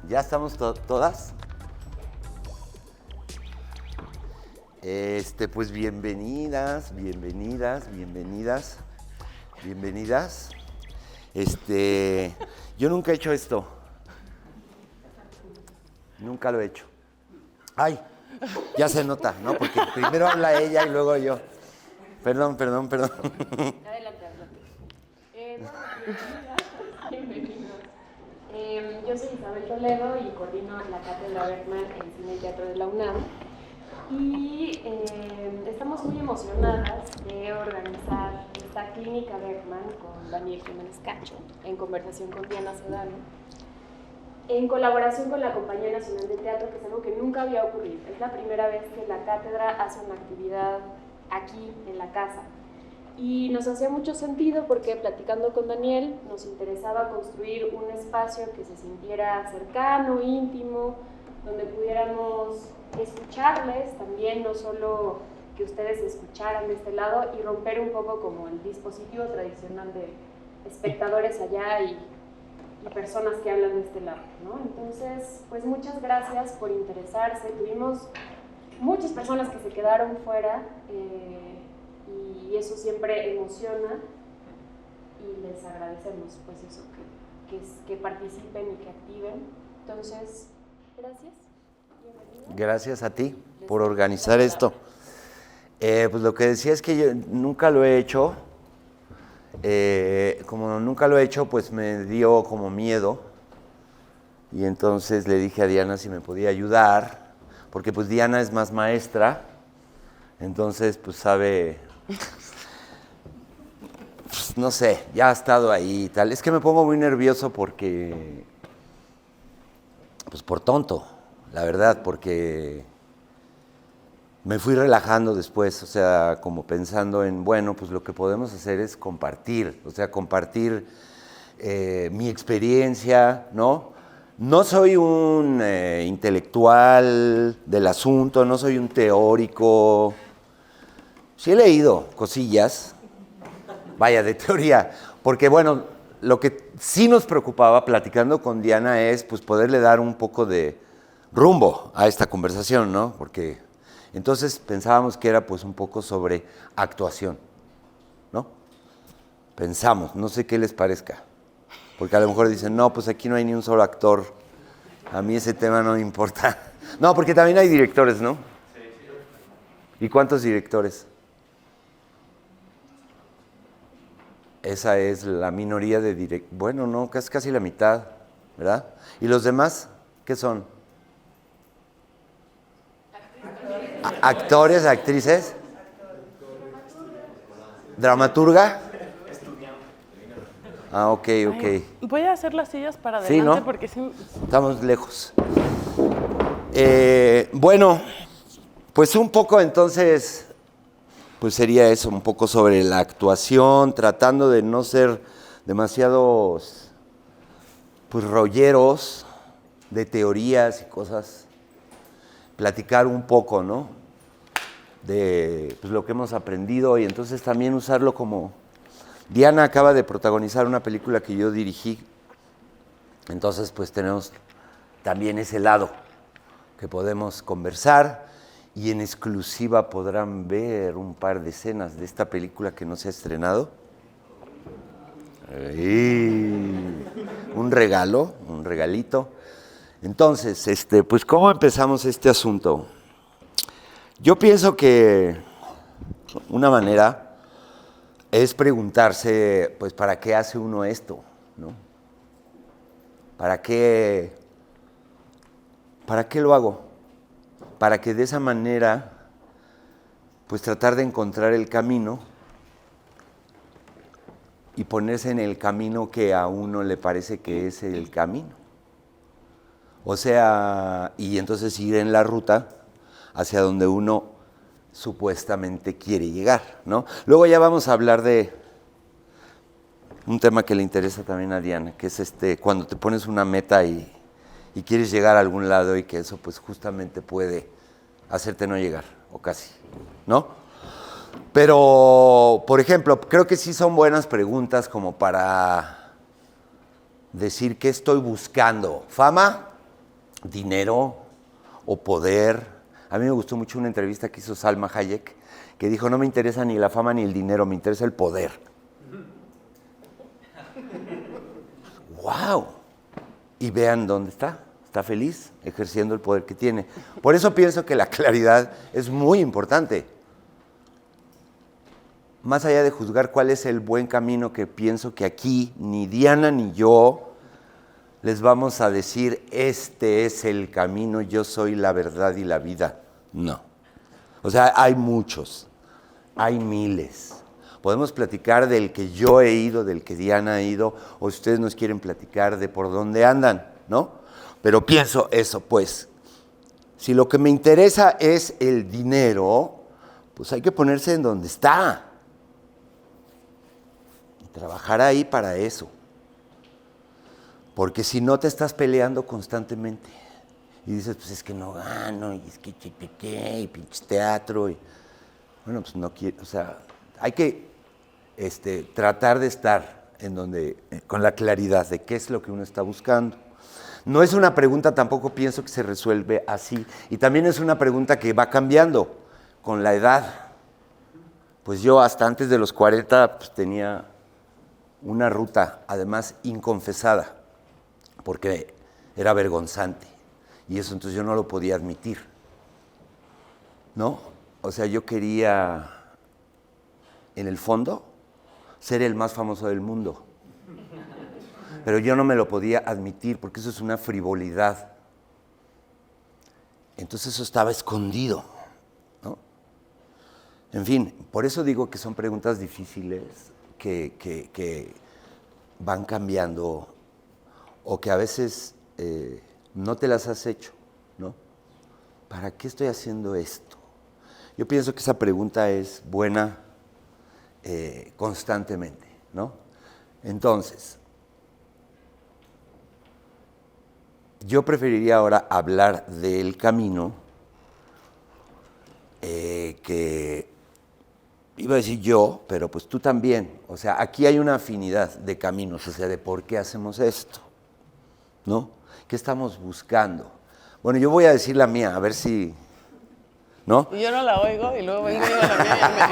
¿Ya estamos todas? Pues bienvenidas. Yo nunca he hecho esto. Nunca lo he hecho. Ay, ya se nota, ¿no? Porque primero habla ella y luego yo. Perdón. Adelante. Bienvenidos. Yo soy Isabel Toledo y coordino la Cátedra Bergman en Cine y Teatro de la UNAM. Y estamos muy emocionadas de organizar esta clínica Bergman con Daniel Jiménez Cacho, en conversación con Diana Sedano, en colaboración con la Compañía Nacional de Teatro, que es algo que nunca había ocurrido. Es la primera vez que la cátedra hace una actividad aquí, en la casa. Y nos hacía mucho sentido porque, platicando con Daniel, nos interesaba construir un espacio que se sintiera cercano, íntimo, donde pudiéramos escucharles también, no solo que ustedes escucharan de este lado, y romper un poco como el dispositivo tradicional de espectadores allá y personas que hablan de este lado, ¿no? Entonces, pues muchas gracias por interesarse. Tuvimos muchas personas que se quedaron fuera y eso siempre emociona, y les agradecemos pues eso, que participen y que activen. Entonces, gracias. Gracias a ti por organizar esto. Pues lo que decía es que yo nunca lo he hecho. Como nunca lo he hecho, pues me dio como miedo. Y entonces le dije a Diana si me podía ayudar, porque pues Diana es más maestra, entonces pues sabe, pues, no sé, ya ha estado ahí y tal. Es que me pongo muy nervioso porque, pues por tonto, la verdad, porque me fui relajando después, o sea, como pensando en, bueno, pues lo que podemos hacer es compartir, o sea, compartir mi experiencia, ¿no? No soy un intelectual del asunto, no soy un teórico. Sí he leído cosillas, vaya, de teoría, porque bueno, lo que sí nos preocupaba platicando con Diana es pues poderle dar un poco de rumbo a esta conversación, ¿no? Porque entonces pensábamos que era pues un poco sobre actuación, ¿no? Pensamos, no sé qué les parezca, porque a lo mejor dicen, no, pues aquí no hay ni un solo actor, a mí ese tema no me importa. No, porque también hay directores, ¿no? Sí. ¿Y cuántos directores? Esa es la minoría de directores. Bueno, no, es casi la mitad, ¿verdad? ¿Y los demás qué son? ¿Actores, actrices? ¿Dramaturga? Ah, ok. Voy a hacer las sillas para Sí, adelante, ¿no? porque sí. Estamos lejos. Bueno, pues un poco entonces, pues sería eso, un poco sobre la actuación, tratando de no ser demasiados, pues rolleros de teorías y cosas. Platicar un poco, ¿no? De pues, lo que hemos aprendido y entonces también usarlo como... Diana acaba de protagonizar una película que yo dirigí, entonces pues tenemos también ese lado que podemos conversar y en exclusiva podrán ver un par de escenas de esta película que no se ha estrenado. Un regalo, un regalito. Entonces, pues ¿cómo empezamos este asunto? Yo pienso que una manera es preguntarse, pues, ¿para qué hace uno esto? ¿No? ¿Para qué lo hago? Para que de esa manera, pues, tratar de encontrar el camino y ponerse en el camino que a uno le parece que es el camino. O sea, y entonces ir en la ruta hacia donde uno supuestamente quiere llegar, ¿no? Luego ya vamos a hablar de un tema que le interesa también a Diana, que es cuando te pones una meta y quieres llegar a algún lado y que eso pues justamente puede hacerte no llegar, o casi, ¿no? Pero, por ejemplo, creo que sí son buenas preguntas como para decir qué estoy buscando. ¿Fama? dinero o poder. A mí me gustó mucho una entrevista que hizo Salma Hayek, que dijo, no me interesa ni la fama ni el dinero, me interesa el poder. ¡Wow! Y vean dónde está. Está feliz ejerciendo el poder que tiene. Por eso pienso que la claridad es muy importante. Más allá de juzgar cuál es el buen camino, que pienso que aquí ni Diana ni yo les vamos a decir, este es el camino, yo soy la verdad y la vida. No. O sea, hay muchos, hay miles. Podemos platicar del que yo he ido, del que Diana ha ido, o si ustedes nos quieren platicar de por dónde andan, ¿no? Pero pienso eso, pues, si lo que me interesa es el dinero, pues hay que ponerse en donde está. Y trabajar ahí para eso. Porque si no te estás peleando constantemente y dices, pues es que no gano, y es que y pinche teatro, y bueno, pues no quiero, o sea, hay que tratar de estar en donde, con la claridad de qué es lo que uno está buscando. No es una pregunta, tampoco pienso que se resuelve así, y también es una pregunta que va cambiando con la edad. Pues yo hasta antes de los 40 pues, tenía una ruta, además inconfesada, porque era vergonzante, y eso entonces yo no lo podía admitir, ¿no? O sea, yo quería, en el fondo, ser el más famoso del mundo, pero yo no me lo podía admitir, porque eso es una frivolidad. Entonces eso estaba escondido, ¿no? En fin, por eso digo que son preguntas difíciles, que van cambiando, o que a veces no te las has hecho, ¿no? ¿Para qué estoy haciendo esto? Yo pienso que esa pregunta es buena constantemente, ¿no? Entonces, yo preferiría ahora hablar del camino que iba a decir yo, pero pues tú también. O sea, aquí hay una afinidad de caminos, o sea, de por qué hacemos esto, ¿no? ¿Qué estamos buscando? Bueno, yo voy a decir la mía, a ver si, ¿no? Y yo no la oigo y luego vengo y digo la mía y me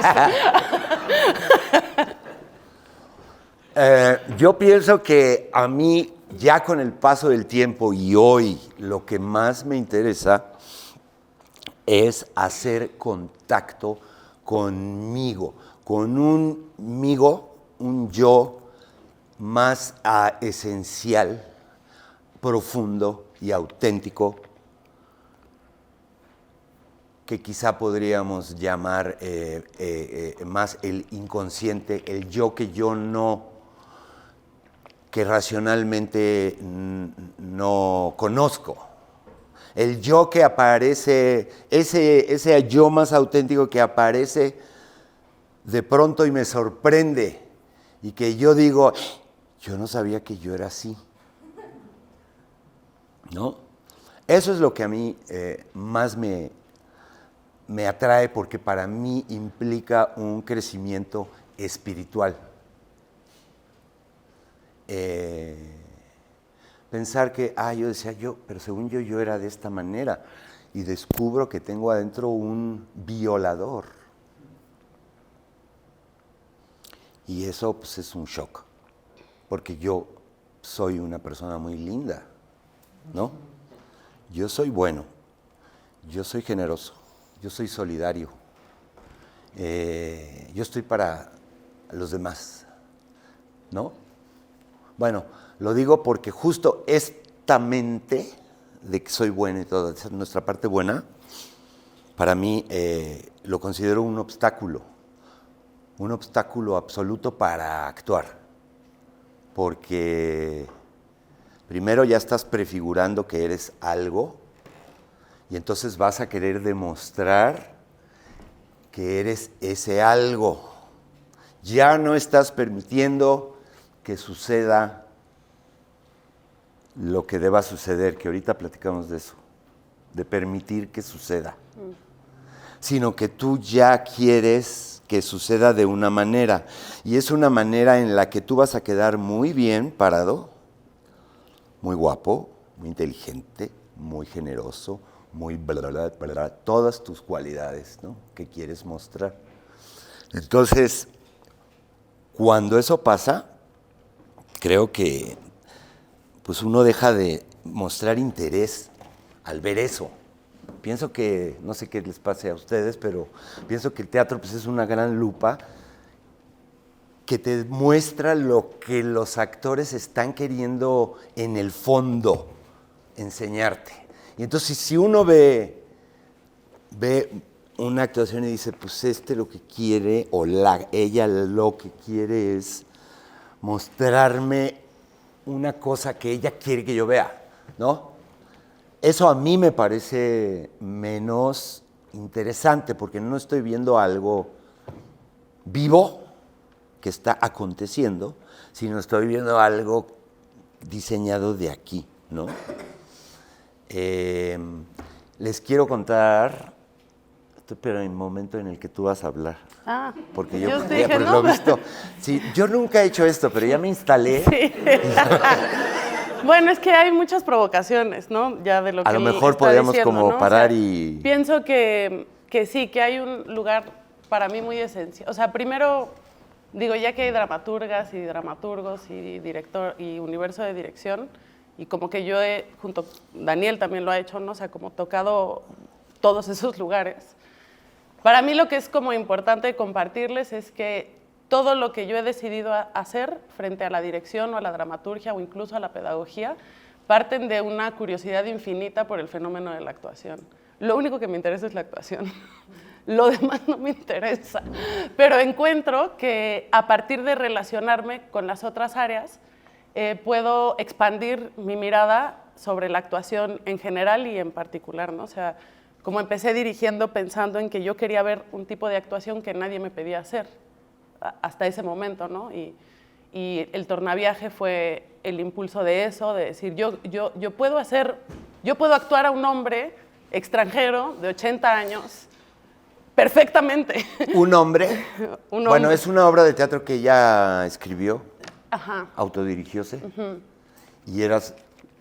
dice. Yo pienso que a mí, ya con el paso del tiempo y hoy, lo que más me interesa es hacer contacto conmigo, con un migo, un yo más esencial, profundo y auténtico, que quizá podríamos llamar más el inconsciente, el yo que yo no, que racionalmente no conozco. El yo que aparece, ese yo más auténtico que aparece de pronto y me sorprende, y que yo digo, yo no sabía que yo era así, ¿no? Eso es lo que a mí más me atrae, porque para mí implica un crecimiento espiritual. Pensar que, yo decía pero según yo era de esta manera, y descubro que tengo adentro un violador. Y eso pues es un shock, porque yo soy una persona muy linda, ¿no? Yo soy bueno, yo soy generoso, yo soy solidario, yo estoy para los demás, ¿no? Bueno, lo digo porque justo esta mente de que soy bueno y todo, nuestra parte buena, para mí lo considero un obstáculo absoluto para actuar. Porque primero ya estás prefigurando que eres algo, y entonces vas a querer demostrar que eres ese algo. Ya no estás permitiendo que suceda lo que deba suceder, que ahorita platicamos de eso, de permitir que suceda, sino que tú ya quieres que suceda de una manera, y es una manera en la que tú vas a quedar muy bien parado, muy guapo, muy inteligente, muy generoso, muy bla, bla, bla, bla, todas tus cualidades, ¿no? Que quieres mostrar. Entonces, cuando eso pasa, creo que pues uno deja de mostrar interés al ver eso. Pienso que, no sé qué les pase a ustedes, pero pienso que el teatro pues, es una gran lupa que te muestra lo que los actores están queriendo en el fondo enseñarte. Y entonces si uno ve una actuación y dice, pues lo que quiere, o ella lo que quiere es mostrarme una cosa que ella quiere que yo vea, ¿no? Eso a mí me parece menos interesante porque no estoy viendo algo vivo que está aconteciendo, sino estoy viendo algo diseñado de aquí, ¿no? Les quiero contar, pero en el momento en el que tú vas a hablar. Ah, porque yo yo dije, por no. lo visto, sí, yo nunca he hecho esto, pero ya me instalé. Sí. Bueno, es que hay muchas provocaciones, ¿no? Ya de lo que A lo él mejor está podríamos diciendo, como ¿no? parar o sea, y... Pienso que sí, que hay un lugar para mí muy esencial. O sea, primero, digo, ya que hay dramaturgas y dramaturgos y director y universo de dirección, y como que yo he, junto Daniel también lo ha hecho, ¿no? O sea, como tocado todos esos lugares. Para mí lo que es como importante compartirles es que todo lo que yo he decidido hacer frente a la dirección o a la dramaturgia o incluso a la pedagogía parten de una curiosidad infinita por el fenómeno de la actuación. Lo único que me interesa es la actuación. Lo demás no me interesa. Pero encuentro que a partir de relacionarme con las otras áreas, puedo expandir mi mirada sobre la actuación en general y en particular, ¿no? O sea, como empecé dirigiendo pensando en que yo quería ver un tipo de actuación que nadie me pedía hacer hasta ese momento, ¿no? Y el Tornaviaje fue el impulso de eso, de decir, yo puedo actuar a un hombre extranjero de 80 años perfectamente. ¿Un hombre? Un Bueno, hombre. es una obra de teatro que ella escribió, Ajá. autodirigióse, y era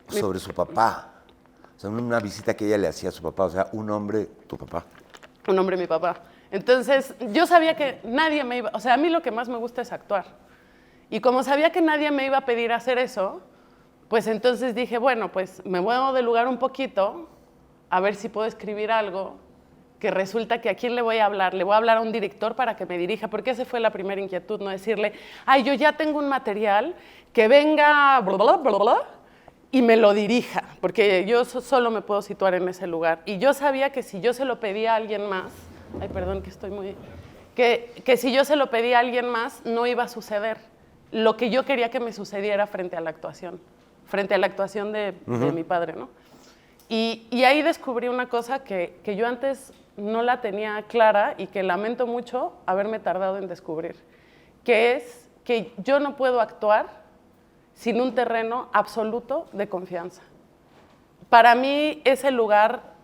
sobre su papá. O sea, una visita que ella le hacía a su papá, o sea, un hombre, tu papá. Un hombre, mi papá. Entonces, yo sabía que nadie me iba... O sea, a mí lo que más me gusta es actuar. Y como sabía que nadie me iba a pedir hacer eso, pues entonces dije, bueno, pues me muevo de lugar un poquito, a ver si puedo escribir algo, que resulta que a quién le voy a hablar. Le voy a hablar a un director para que me dirija, porque esa fue la primera inquietud, no decirle, ay, yo ya tengo un material, que venga, bla, bla, bla, bla, y me lo dirija, porque yo solo me puedo situar en ese lugar. Y yo sabía que si yo se lo pedía a alguien más, ay, perdón, que estoy muy... Que si yo se lo pedía a alguien más, no iba a suceder lo que yo quería que me sucediera frente a la actuación de mi padre, ¿no? Y ahí descubrí una cosa que yo antes no la tenía clara y que lamento mucho haberme tardado en descubrir, que es que yo no puedo actuar sin un terreno absoluto de confianza. Para mí, ese lugar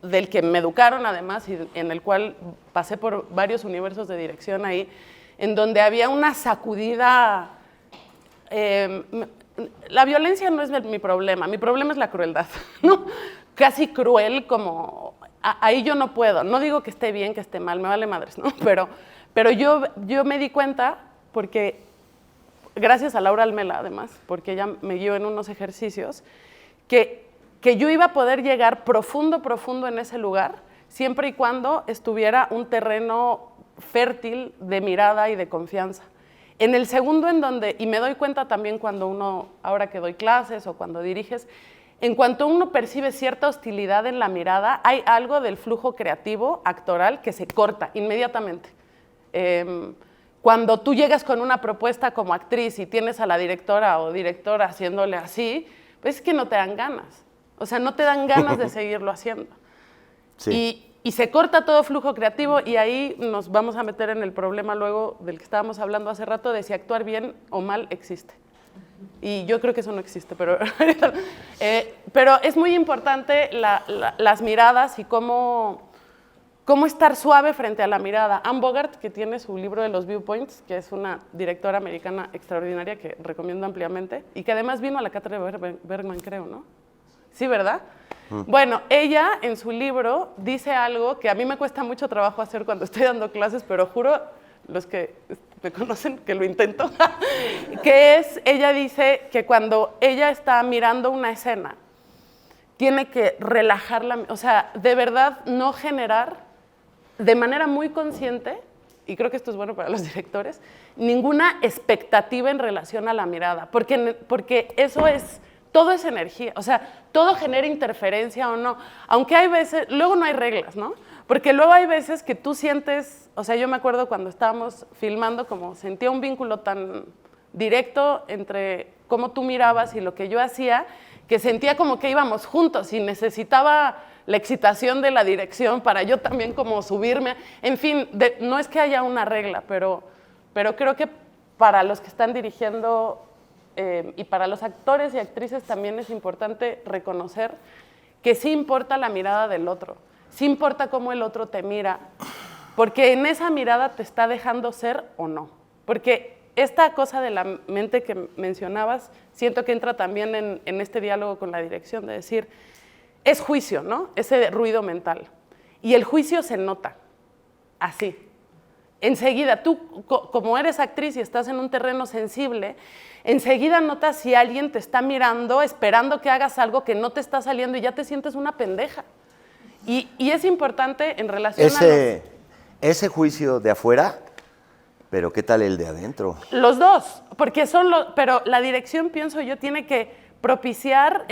del que me educaron además y en el cual pasé por varios universos de dirección ahí, en donde había una sacudida... la violencia no es mi problema es la crueldad, ¿no? Casi cruel como... Ahí yo no puedo, no digo que esté bien, que esté mal, me vale madres, ¿no? Pero yo me di cuenta, porque gracias a Laura Almela además, porque ella me guió en unos ejercicios, que yo iba a poder llegar profundo en ese lugar, siempre y cuando estuviera un terreno fértil de mirada y de confianza. En el segundo en donde, y me doy cuenta también cuando uno, ahora que doy clases o cuando diriges, en cuanto uno percibe cierta hostilidad en la mirada, hay algo del flujo creativo, actoral, que se corta inmediatamente. Cuando tú llegas con una propuesta como actriz y tienes a la directora o director haciéndole así, pues es que no te dan ganas. O sea, no te dan ganas de seguirlo haciendo. Sí. Y se corta todo flujo creativo y ahí nos vamos a meter en el problema luego del que estábamos hablando hace rato de si actuar bien o mal existe. Y yo creo que eso no existe, pero es muy importante las miradas y cómo estar suave frente a la mirada. Anne Bogart, que tiene su libro de los viewpoints, que es una directora americana extraordinaria que recomiendo ampliamente y que además vino a la cátedra de Bergman, creo, ¿no? Sí, ¿verdad? Bueno, ella en su libro dice algo que a mí me cuesta mucho trabajo hacer cuando estoy dando clases, pero juro, los que me conocen que lo intento, que es, ella dice que cuando ella está mirando una escena, tiene que relajarla, o sea, de verdad no generar de manera muy consciente, y creo que esto es bueno para los directores, ninguna expectativa en relación a la mirada, porque eso es, todo es energía, o sea, todo genera interferencia o no, aunque hay veces, luego no hay reglas, ¿no? Porque luego hay veces que tú sientes, o sea, yo me acuerdo cuando estábamos filmando, como sentía un vínculo tan directo entre cómo tú mirabas y lo que yo hacía, que sentía como que íbamos juntos y necesitaba la excitación de la dirección para yo también como subirme. En fin, no es que haya una regla, pero creo que para los que están dirigiendo y para los actores y actrices también es importante reconocer que sí importa la mirada del otro, sí importa cómo el otro te mira, porque en esa mirada te está dejando ser o no. Porque esta cosa de la mente que mencionabas, siento que entra también en este diálogo con la dirección, de decir, es juicio, ¿no? Ese ruido mental. Y el juicio se nota, así. Enseguida, tú como eres actriz y estás en un terreno sensible, enseguida notas si alguien te está mirando, esperando que hagas algo que no te está saliendo y ya te sientes una pendeja. Y es importante en relación a ese juicio de afuera, pero ¿qué tal el de adentro? Los dos, porque pero la dirección, pienso yo, tiene que propiciar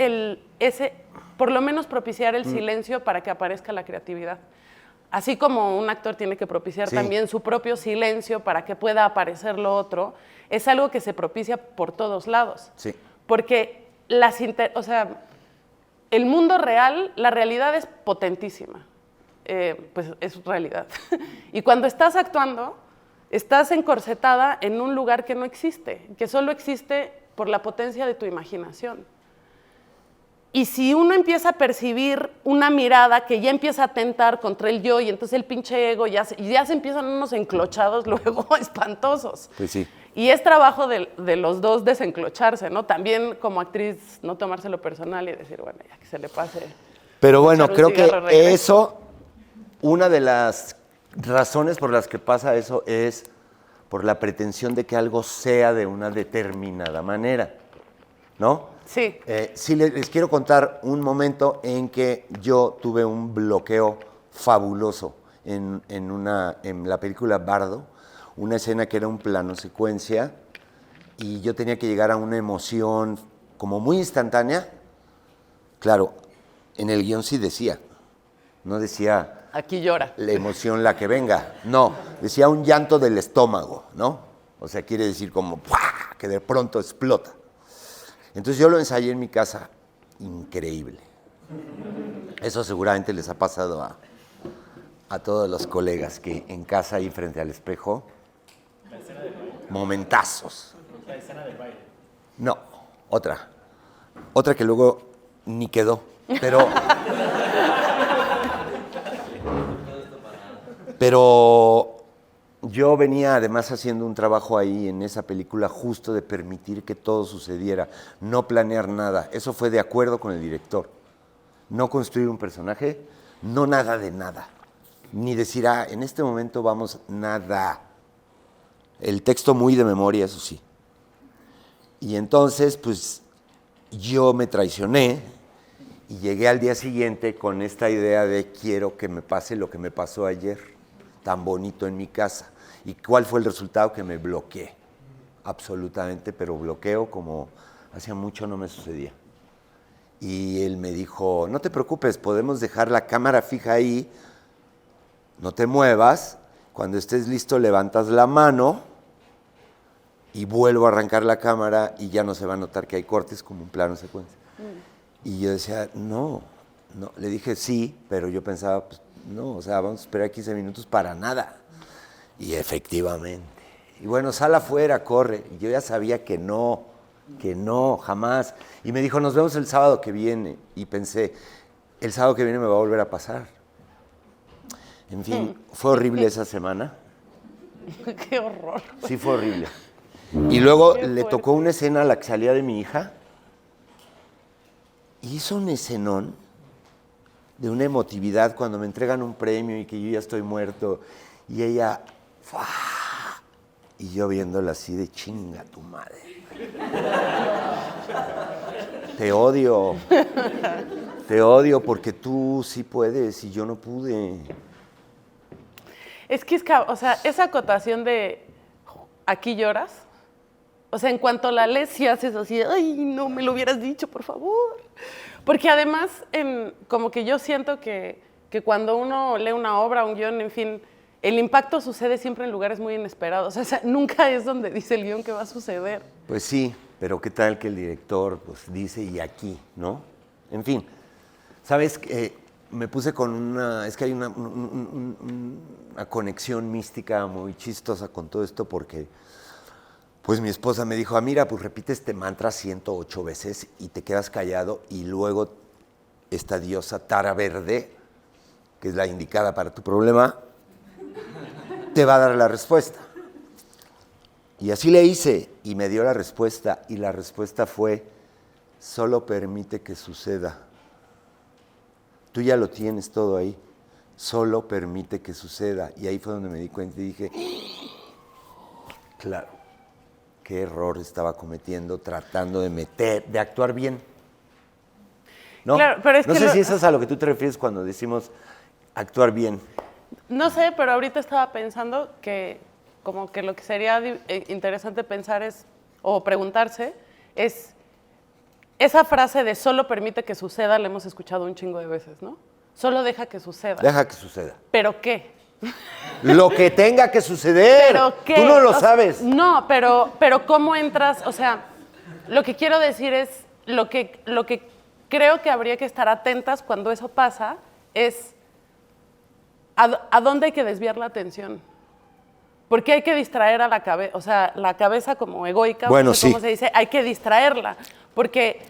por lo menos propiciar el silencio para que aparezca la creatividad. Así como un actor tiene que propiciar también su propio silencio para que pueda aparecer lo otro, es algo que se propicia por todos lados. Sí. Porque o sea, el mundo real, la realidad es potentísima. Pues es realidad. Y cuando estás actuando, estás encorsetada en un lugar que no existe, que solo existe por la potencia de tu imaginación. Y si uno empieza a percibir una mirada que ya empieza a atentar contra el yo, y entonces el pinche ego, ya se empiezan unos enclochados luego espantosos. Pues sí. Y es trabajo de los dos desenclocharse, ¿no? También como actriz no tomárselo personal y decir, bueno, ya que se le pase. Pero bueno, creo que regreso. eso, una de las razones por las que pasa eso es por la pretensión de que algo sea de una determinada manera, ¿no? Sí. Sí, les quiero contar un momento en que yo tuve un bloqueo fabuloso en la película Bardo, una escena que era un plano secuencia y yo tenía que llegar a una emoción como muy instantánea. Claro, en el guión sí decía, no decía Aquí llora. la emoción la que venga, no, decía un llanto del estómago, ¿no? O sea, quiere decir como ¡pua! Que de pronto explota. Entonces yo lo ensayé en mi casa, increíble. Eso seguramente les ha pasado a todos los colegas que en casa ahí frente al espejo, momentazos. La escena del baile. No, otra que luego ni quedó, pero yo venía además haciendo un trabajo ahí en esa película justo de permitir que todo sucediera, no planear nada. Eso fue de acuerdo con el director. No construir un personaje, no nada de nada. Ni decir, en este momento vamos, nada. El texto muy de memoria, eso sí. Y entonces, pues, yo me traicioné y llegué al día siguiente con esta idea de quiero que me pase lo que me pasó ayer, tan bonito en mi casa. ¿Y cuál fue el resultado? Que me bloqueé, absolutamente, pero bloqueo como hacía mucho no me sucedía. Y él me dijo, no te preocupes, podemos dejar la cámara fija ahí, no te muevas, cuando estés listo levantas la mano y vuelvo a arrancar la cámara y ya no se va a notar que hay cortes como un plano secuencia. Y yo decía, no, le dije sí, pero yo pensaba, pues, no, o sea, vamos a esperar 15 minutos para nada. Y efectivamente. Y bueno, sal afuera, corre. Y yo ya sabía que no, jamás. Y me dijo, nos vemos el sábado que viene. Y pensé, el sábado que viene me va a volver a pasar. En fin, fue horrible esa semana. Qué horror. Sí, fue horrible. Y luego le tocó una escena a la que salía de mi hija. Y hizo un escenón de una emotividad cuando me entregan un premio y que yo ya estoy muerto y ella, ¡fua! Y yo viéndola así de chinga tu madre. Te odio porque tú sí puedes y yo no pude. Es que, o sea, esa acotación de aquí lloras, o sea, en cuanto la lees, sí haces así, ay, no me lo hubieras dicho, por favor. Porque además, como que yo siento que cuando uno lee una obra, un guión, en fin, el impacto sucede siempre en lugares muy inesperados. O sea, nunca es donde dice el guión que va a suceder. Pues sí, pero qué tal que el director pues dice y aquí, ¿no? En fin, ¿sabes? Me puse con es que hay una conexión mística muy chistosa con todo esto porque pues mi esposa me dijo, mira, pues repite este mantra 108 veces y te quedas callado y luego esta diosa Tara Verde, que es la indicada para tu problema, te va a dar la respuesta. Y así le hice y me dio la respuesta y la respuesta fue, solo permite que suceda. Tú ya lo tienes todo ahí, solo permite que suceda. Y ahí fue donde me di cuenta y dije, claro, qué error estaba cometiendo tratando de actuar bien. ¿No? Claro, pero es no que sé si eso es a lo que tú te refieres cuando decimos actuar bien. No sé, pero ahorita estaba pensando que como que lo que sería interesante pensar es, o preguntarse, es esa frase de solo permite que suceda, la hemos escuchado un chingo de veces, ¿no? Solo deja que suceda. Deja que suceda. ¿Pero qué? Lo que tenga que suceder. ¿Pero qué? Tú no lo sabes. No, pero ¿cómo entras? O sea, lo que quiero decir es, lo que creo que habría que estar atentas cuando eso pasa es a dónde hay que desviar la atención. Porque hay que distraer a la cabeza, o sea, la cabeza como egoica, bueno, no sé cómo sí. se dice, hay que distraerla. Porque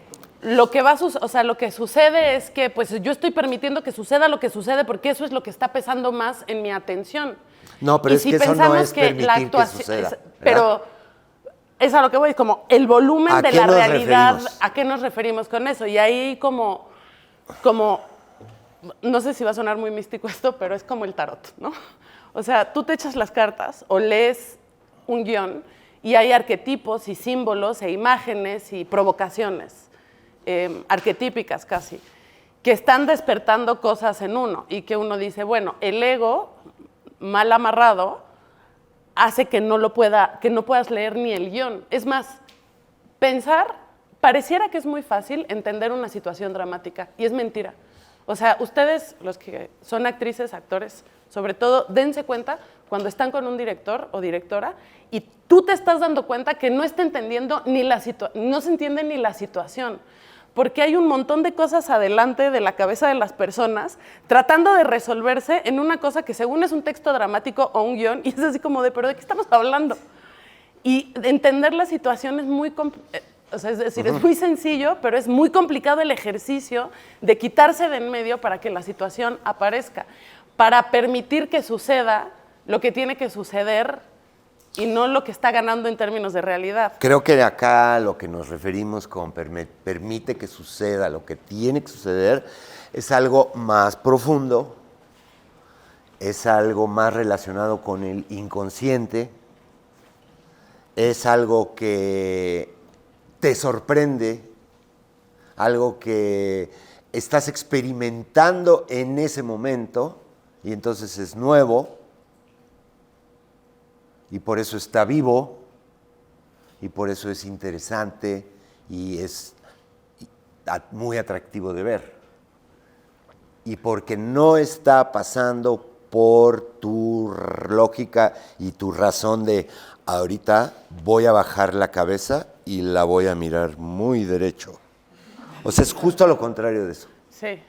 lo que lo que sucede es que pues yo estoy permitiendo que suceda lo que sucede porque eso es lo que está pesando más en mi atención. No, pero y es si que eso no pensamos es permitir que suceda. Pero es a lo que voy, como el volumen de la realidad, ¿a qué nos referimos con eso? Y ahí como, no sé si va a sonar muy místico esto, pero es como el tarot, ¿no? O sea, tú te echas las cartas o lees un guión y hay arquetipos y símbolos e imágenes y provocaciones arquetípicas casi, que están despertando cosas en uno y que uno dice, bueno, el ego mal amarrado hace que no puedas leer ni el guión. Es más, pareciera que es muy fácil entender una situación dramática y es mentira. O sea, ustedes, los que son actrices, actores, sobre todo, dense cuenta cuando están con un director o directora y tú te estás dando cuenta que no está entendiendo no se entiende ni la situación, porque hay un montón de cosas adelante de la cabeza de las personas tratando de resolverse en una cosa que según es un texto dramático o un guión y es así como ¿pero de qué estamos hablando? Y entender la situación es muy o sea, es decir, es muy sencillo, pero es muy complicado el ejercicio de quitarse de en medio para que la situación aparezca, para permitir que suceda lo que tiene que suceder y no lo que está ganando en términos de realidad. Creo que de acá lo que nos referimos con permite que suceda lo que tiene que suceder es algo más profundo, es algo más relacionado con el inconsciente, es algo que te sorprende, algo que estás experimentando en ese momento y entonces es nuevo y por eso está vivo y por eso es interesante y es muy atractivo de ver. Y porque no está pasando por tu lógica y tu razón de ahorita voy a bajar la cabeza y la voy a mirar muy derecho. O sea, es justo lo contrario de eso. Sí.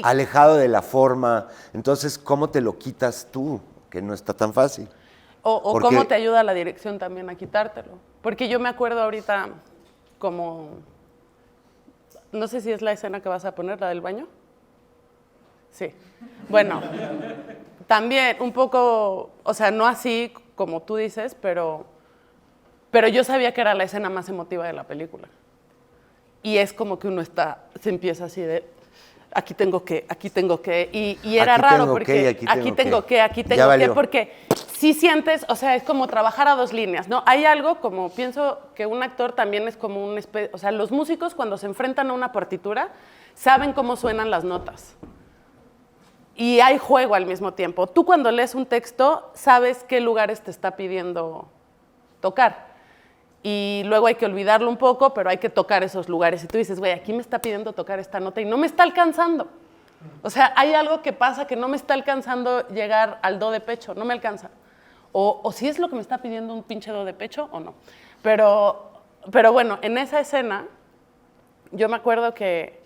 Alejado de la forma. Entonces, ¿cómo te lo quitas tú? Que no está tan fácil. O cómo te ayuda la dirección también a quitártelo. Porque yo me acuerdo ahorita como, no sé si es la escena que vas a poner, la del baño. Sí. Bueno, también un poco, o sea, no así como tú dices, pero yo sabía que era la escena más emotiva de la película. Y es como que uno se empieza así de, aquí tengo que, y era Aquí raro tengo porque que, aquí tengo que. aquí Ya tengo que, valió. porque sí sientes, o sea, es como trabajar a dos líneas, ¿no? Hay algo como, pienso que un actor también es como un o sea, los músicos cuando se enfrentan a una partitura saben cómo suenan las notas. Y hay juego al mismo tiempo. Tú cuando lees un texto sabes qué lugares te está pidiendo tocar. Y luego hay que olvidarlo un poco, pero hay que tocar esos lugares. Y tú dices, güey, aquí me está pidiendo tocar esta nota y no me está alcanzando. O sea, hay algo que pasa que no me está alcanzando llegar al do de pecho, no me alcanza. O si es lo que me está pidiendo un pinche do de pecho o no. Pero bueno, en esa escena, yo me acuerdo que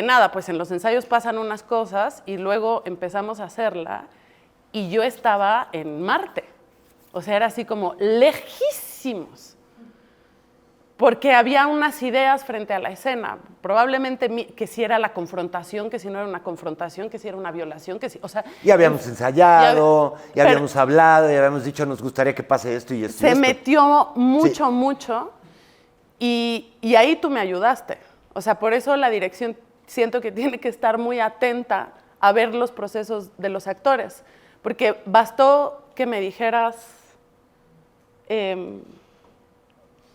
nada, pues en los ensayos pasan unas cosas y luego empezamos a hacerla y yo estaba en Marte. O sea, era así como lejísimos. Porque había unas ideas frente a la escena. Probablemente que si era la confrontación, que si no era una confrontación, que si era una violación, que si, o sea... Ya habíamos ensayado, ya habíamos hablado, ya habíamos dicho, nos gustaría que pase esto y esto. Se y esto. metió mucho, Sí. mucho, y ahí tú me ayudaste. O sea, por eso la dirección siento que tiene que estar muy atenta a ver los procesos de los actores. Porque bastó que me dijeras...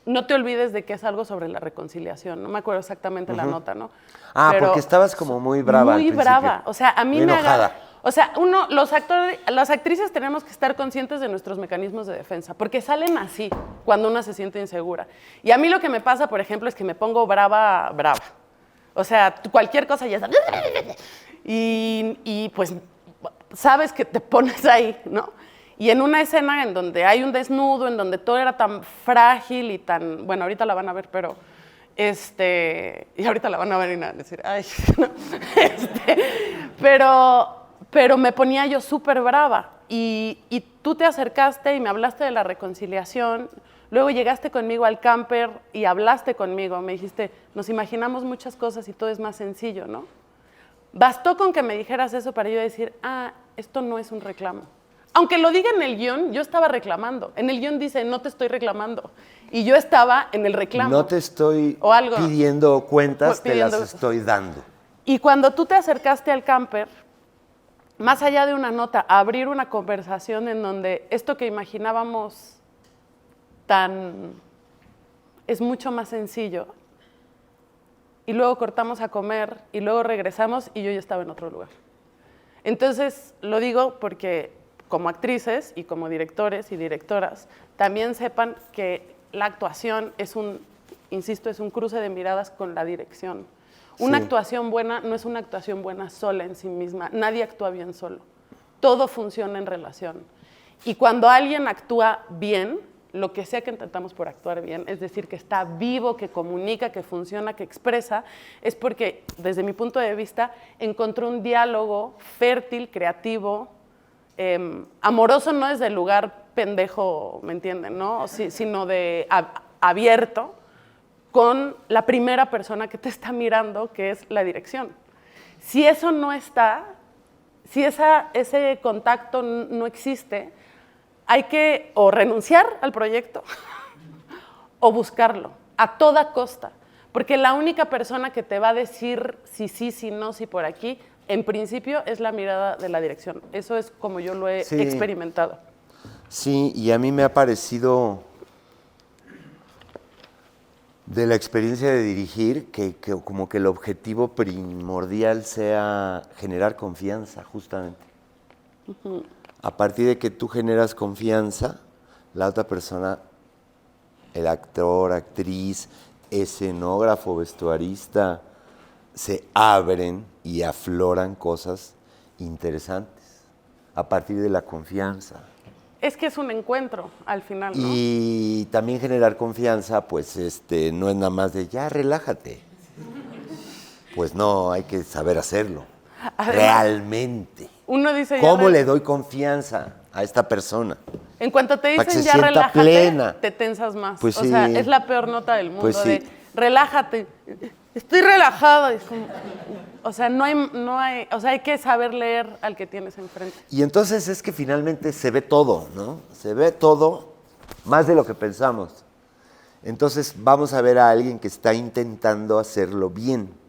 no te olvides de que es algo sobre la reconciliación. No me acuerdo exactamente la nota, ¿no? Ah, Pero porque estabas como muy brava al muy principio. brava. O sea, a mí Muy me enojada. agarra... O sea, los actores, las actrices tenemos que estar conscientes de nuestros mecanismos de defensa, porque salen así cuando una se siente insegura. Y a mí lo que me pasa, por ejemplo, es que me pongo brava. O sea, cualquier cosa ya sabes. Y pues sabes que te pones ahí, ¿no? Y en una escena en donde hay un desnudo, en donde todo era tan frágil y tan... Bueno, ahorita la van a ver, pero... y ahorita la van a ver y nada, decir, ay, no. Pero me ponía yo súper brava. Y tú te acercaste y me hablaste de la reconciliación. Luego llegaste conmigo al camper y hablaste conmigo. Me dijiste, nos imaginamos muchas cosas y todo es más sencillo, ¿no? Bastó con que me dijeras eso para yo decir, esto no es un reclamo. Aunque lo diga en el guión, yo estaba reclamando. En el guión dice, no te estoy reclamando. Y yo estaba en el reclamo. No te estoy o algo. pidiendo cuentas, Pidiendo- te las estoy dando. Y cuando tú te acercaste al camper, más allá de una nota, abrir una conversación en donde esto que imaginábamos es mucho más sencillo. Y luego cortamos a comer y luego regresamos y yo ya estaba en otro lugar. Entonces, lo digo porque como actrices y como directores y directoras, también sepan que la actuación es insisto, es un cruce de miradas con la dirección. Una Sí. actuación buena no es una actuación buena sola en sí misma. Nadie actúa bien solo. Todo funciona en relación. Y cuando alguien actúa bien, lo que sea que intentamos por actuar bien, es decir, que está vivo, que comunica, que funciona, que expresa, es porque, desde mi punto de vista, encontró un diálogo fértil, creativo, amoroso no desde el lugar pendejo, ¿me entienden? ¿No? Sino de abierto, con la primera persona que te está mirando, que es la dirección. Si eso no está, si ese contacto no existe, hay que o renunciar al proyecto o buscarlo a toda costa, porque la única persona que te va a decir si sí, si no, si por aquí, en principio es la mirada de la dirección. Eso es como yo lo he Sí. experimentado. Sí, y a mí me ha parecido de la experiencia de dirigir que como que el objetivo primordial sea generar confianza, justamente. A partir de que tú generas confianza, la otra persona, el actor, actriz, escenógrafo, vestuarista, se abren y afloran cosas interesantes a partir de la confianza. Es que es un encuentro al final, ¿no? Y también generar confianza, pues no es nada más de ya, relájate. Pues no, hay que saber hacerlo. Además, realmente. Uno dice ya ¿Cómo le doy confianza a esta persona? En cuanto te Para que dicen se ya sienta relájate, plena. te tensas más. Pues o sea, sí. es la peor nota del mundo Pues sí. de relájate. Estoy relajada. Es como, o sea, no hay, o sea, hay que saber leer al que tienes enfrente. Y entonces es que finalmente se ve todo, ¿no? Se ve todo más de lo que pensamos. Entonces vamos a ver a alguien que está intentando hacerlo bien.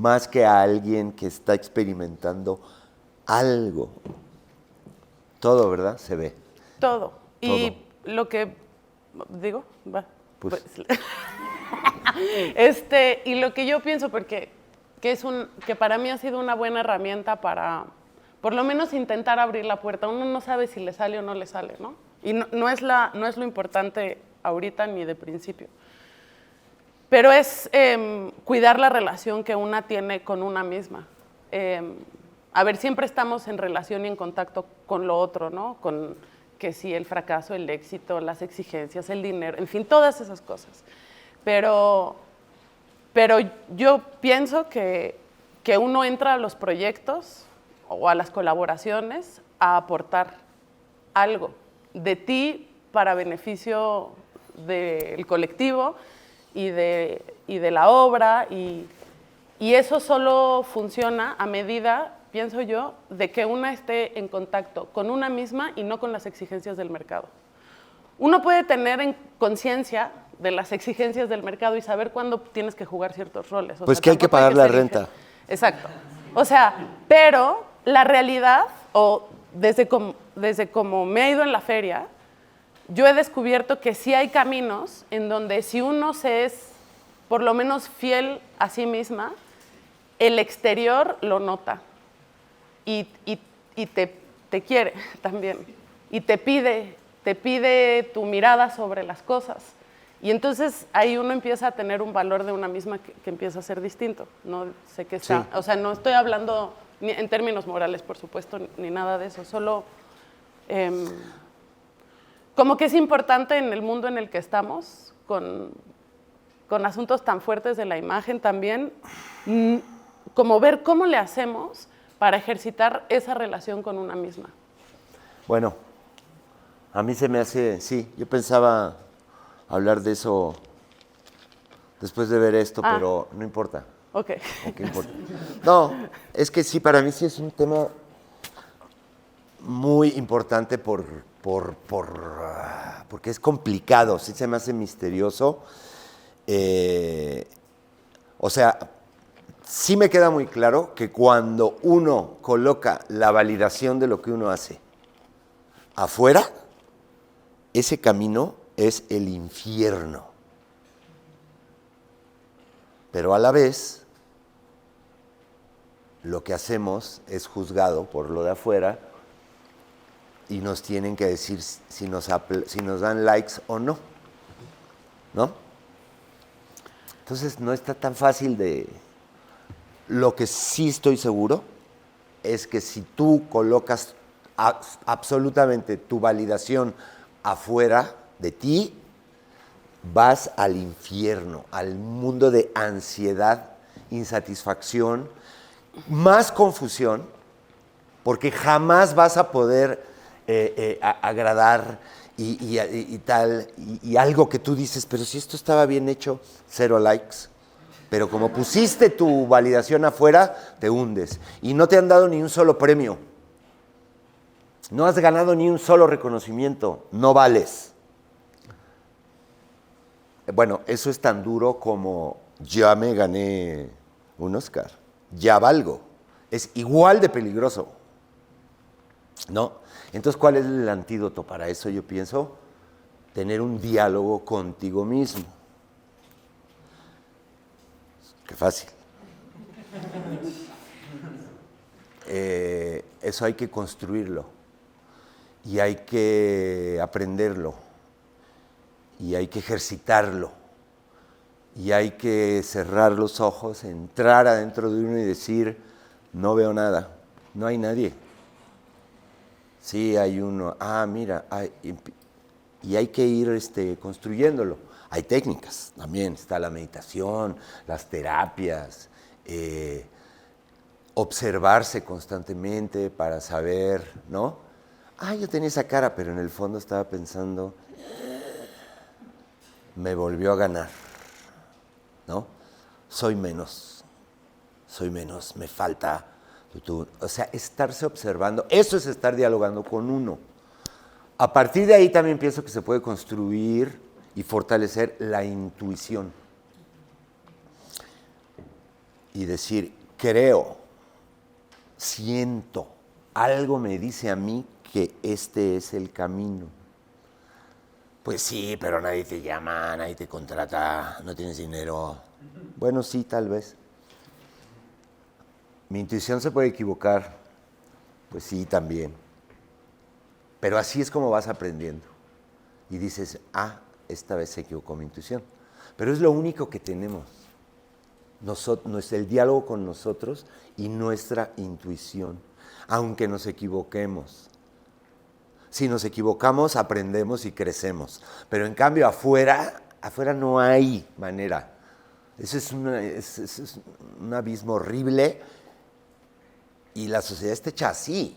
más que a alguien que está experimentando algo. Todo, ¿verdad? Se ve. Todo. Y lo que digo, va. Pues. Y lo que yo pienso, porque que para mí ha sido una buena herramienta para, por lo menos, intentar abrir la puerta. Uno no sabe si le sale o no le sale, ¿no? Y no es lo importante ahorita ni de principio. Pero es cuidar la relación que una tiene con una misma. A ver, siempre estamos en relación y en contacto con lo otro, ¿no? Con que sí, el fracaso, el éxito, las exigencias, el dinero, en fin, todas esas cosas. Pero yo pienso que uno entra a los proyectos o a las colaboraciones a aportar algo de ti para beneficio del colectivo y de la obra, y eso solo funciona a medida, pienso yo, de que una esté en contacto con una misma y no con las exigencias del mercado. Uno puede tener en conciencia de las exigencias del mercado y saber cuándo tienes que jugar ciertos roles. Pues que hay que pagar la renta. Exacto. O sea, pero la realidad, o desde como me ha ido en la feria, yo he descubierto que sí hay caminos en donde si uno se es por lo menos fiel a sí misma, el exterior lo nota y te quiere también y te pide tu mirada sobre las cosas. Y entonces ahí uno empieza a tener un valor de una misma que empieza a ser distinto. No sé qué está, o sea, no estoy hablando en términos morales, por supuesto, ni nada de eso, solo como que es importante en el mundo en el que estamos, con asuntos tan fuertes de la imagen también, como ver cómo le hacemos para ejercitar esa relación con una misma. Bueno, a mí se me hace, sí, yo pensaba hablar de eso después de ver esto, pero no importa. Ok. ¿Qué importa? No, es que sí, para mí sí es un tema muy importante porque es complicado, sí se me hace misterioso. O sea, sí me queda muy claro que cuando uno coloca la validación de lo que uno hace afuera, ese camino es el infierno. Pero a la vez, lo que hacemos es juzgado por lo de afuera y nos tienen que decir si nos dan likes o no, ¿no? Entonces no está tan fácil de... Lo que sí estoy seguro es que si tú colocas absolutamente tu validación afuera de ti, vas al infierno, al mundo de ansiedad, insatisfacción, más confusión, porque jamás vas a poder agradar y tal, y algo que tú dices, pero si esto estaba bien hecho, 0 likes. Pero como pusiste tu validación afuera, te hundes. Y no te han dado ni un solo premio. No has ganado ni un solo reconocimiento. No vales. Bueno, eso es tan duro como ya me gané un Oscar. Ya valgo. Es igual de peligroso. ¿No? Entonces, ¿cuál es el antídoto para eso? Yo pienso, tener un diálogo contigo mismo. Qué fácil. Eso hay que construirlo y hay que aprenderlo y hay que ejercitarlo y hay que cerrar los ojos, entrar adentro de uno y decir, no veo nada, no hay nadie. Sí, hay uno, mira, y hay que ir construyéndolo. Hay técnicas también, está la meditación, las terapias, observarse constantemente para saber, ¿no? Yo tenía esa cara, pero en el fondo estaba pensando, me volvió a ganar, ¿no? Soy menos, me falta. O sea, estarse observando, eso es estar dialogando con uno. A partir de ahí también pienso que se puede construir y fortalecer la intuición. y decir, creo, siento, algo me dice a mí que este es el camino. Pues sí, pero nadie te llama, nadie te contrata, no tienes dinero. Bueno, sí, tal vez. Mi intuición se puede equivocar. Pues sí, también. Pero así es como vas aprendiendo. Y dices, esta vez se equivocó mi intuición. Pero es lo único que tenemos. El diálogo con nosotros y nuestra intuición. Aunque nos equivoquemos. Si nos equivocamos, aprendemos y crecemos. Pero en cambio, afuera no hay manera. Eso es un abismo horrible y la sociedad está hecha así.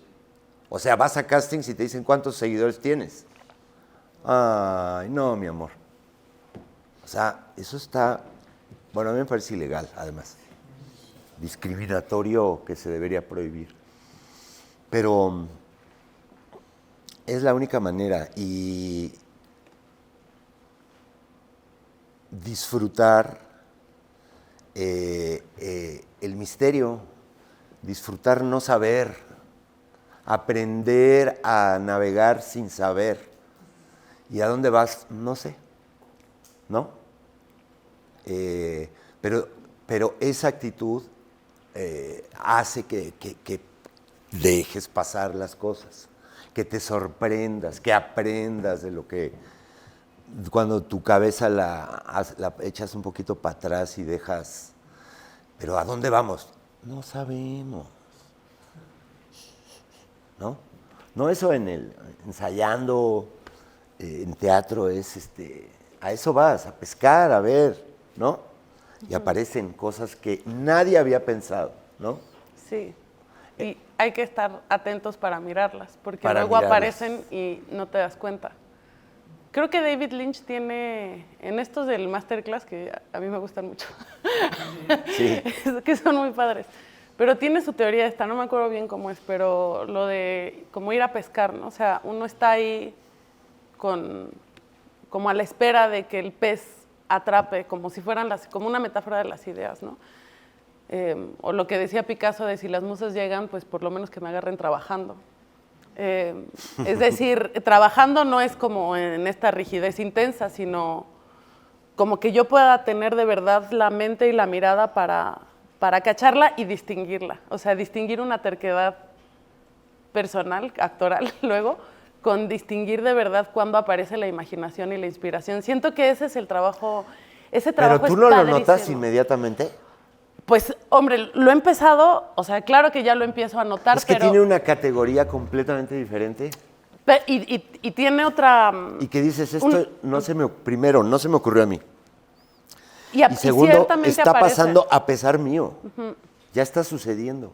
O sea, vas a castings y te dicen cuántos seguidores tienes. Ay, no, mi amor. O sea, eso está, bueno, a mí me parece ilegal, además. Discriminatorio que se debería prohibir. Pero es la única manera y disfrutar el misterio, disfrutar no saber, aprender a navegar sin saber. ¿Y a dónde vas? No sé, ¿no? Pero esa actitud hace que dejes pasar las cosas, que te sorprendas, que aprendas de lo que... Cuando tu cabeza la echas un poquito para atrás y dejas... ¿Pero a dónde vamos? No sabemos. ¿No? No, eso ensayando en teatro es a eso vas, a pescar, a ver, ¿no? Y aparecen cosas que nadie había pensado, ¿no? Sí. Y hay que estar atentos para mirarlas, porque Para luego mirarlas. aparecen y no te das cuenta. Creo que David Lynch tiene, en estos del masterclass, que a mí me gustan mucho, Sí. que son muy padres, pero tiene su teoría esta, no me acuerdo bien cómo es, pero lo de como ir a pescar, ¿no? O sea, uno está ahí como a la espera de que el pez atrape, como si fueran como una metáfora de las ideas, ¿no? O lo que decía Picasso de si las musas llegan, pues por lo menos que me agarren trabajando. Es decir, trabajando no es como en esta rigidez intensa, sino como que yo pueda tener de verdad la mente y la mirada para cacharla y distinguirla. O sea, distinguir una terquedad personal, actoral, luego, con distinguir de verdad cuándo aparece la imaginación y la inspiración. Siento que ese es el trabajo, Pero tú es no lo padrísimo. notas inmediatamente. Pues, hombre, lo he empezado, o sea, claro que ya lo empiezo a notar, Es que pero... tiene una categoría completamente diferente. Y tiene otra... Y que dices, esto no se me ocurrió a mí. Y y segundo, ciertamente está aparece. pasando a pesar mío. Ya está sucediendo.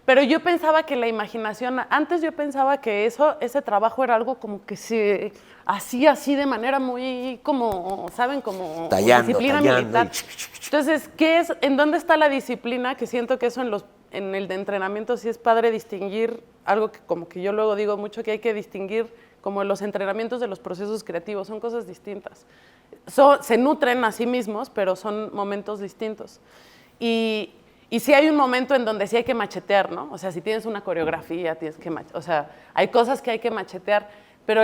Pero yo pensaba que la imaginación, antes yo pensaba que ese trabajo era algo como que se hacía así de manera muy como, ¿saben? Como disciplina militar. Entonces, ¿en dónde está la disciplina? Que siento que eso en el de entrenamiento sí es padre distinguir algo que como que yo luego digo mucho que hay que distinguir como los entrenamientos de los procesos creativos, son cosas distintas. Se nutren a sí mismos, pero son momentos distintos. Y sí hay un momento en donde sí hay que machetear, ¿no? O sea, si tienes una coreografía, tienes que o sea, hay cosas que hay que machetear, pero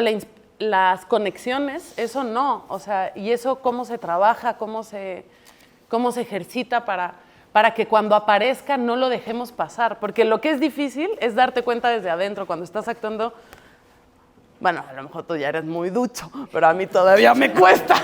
las conexiones, eso no. O sea, y eso cómo se trabaja, cómo se ejercita para que cuando aparezca no lo dejemos pasar. Porque lo que es difícil es darte cuenta desde adentro, cuando estás actuando. Bueno, a lo mejor tú ya eres muy ducho, pero a mí todavía me cuesta.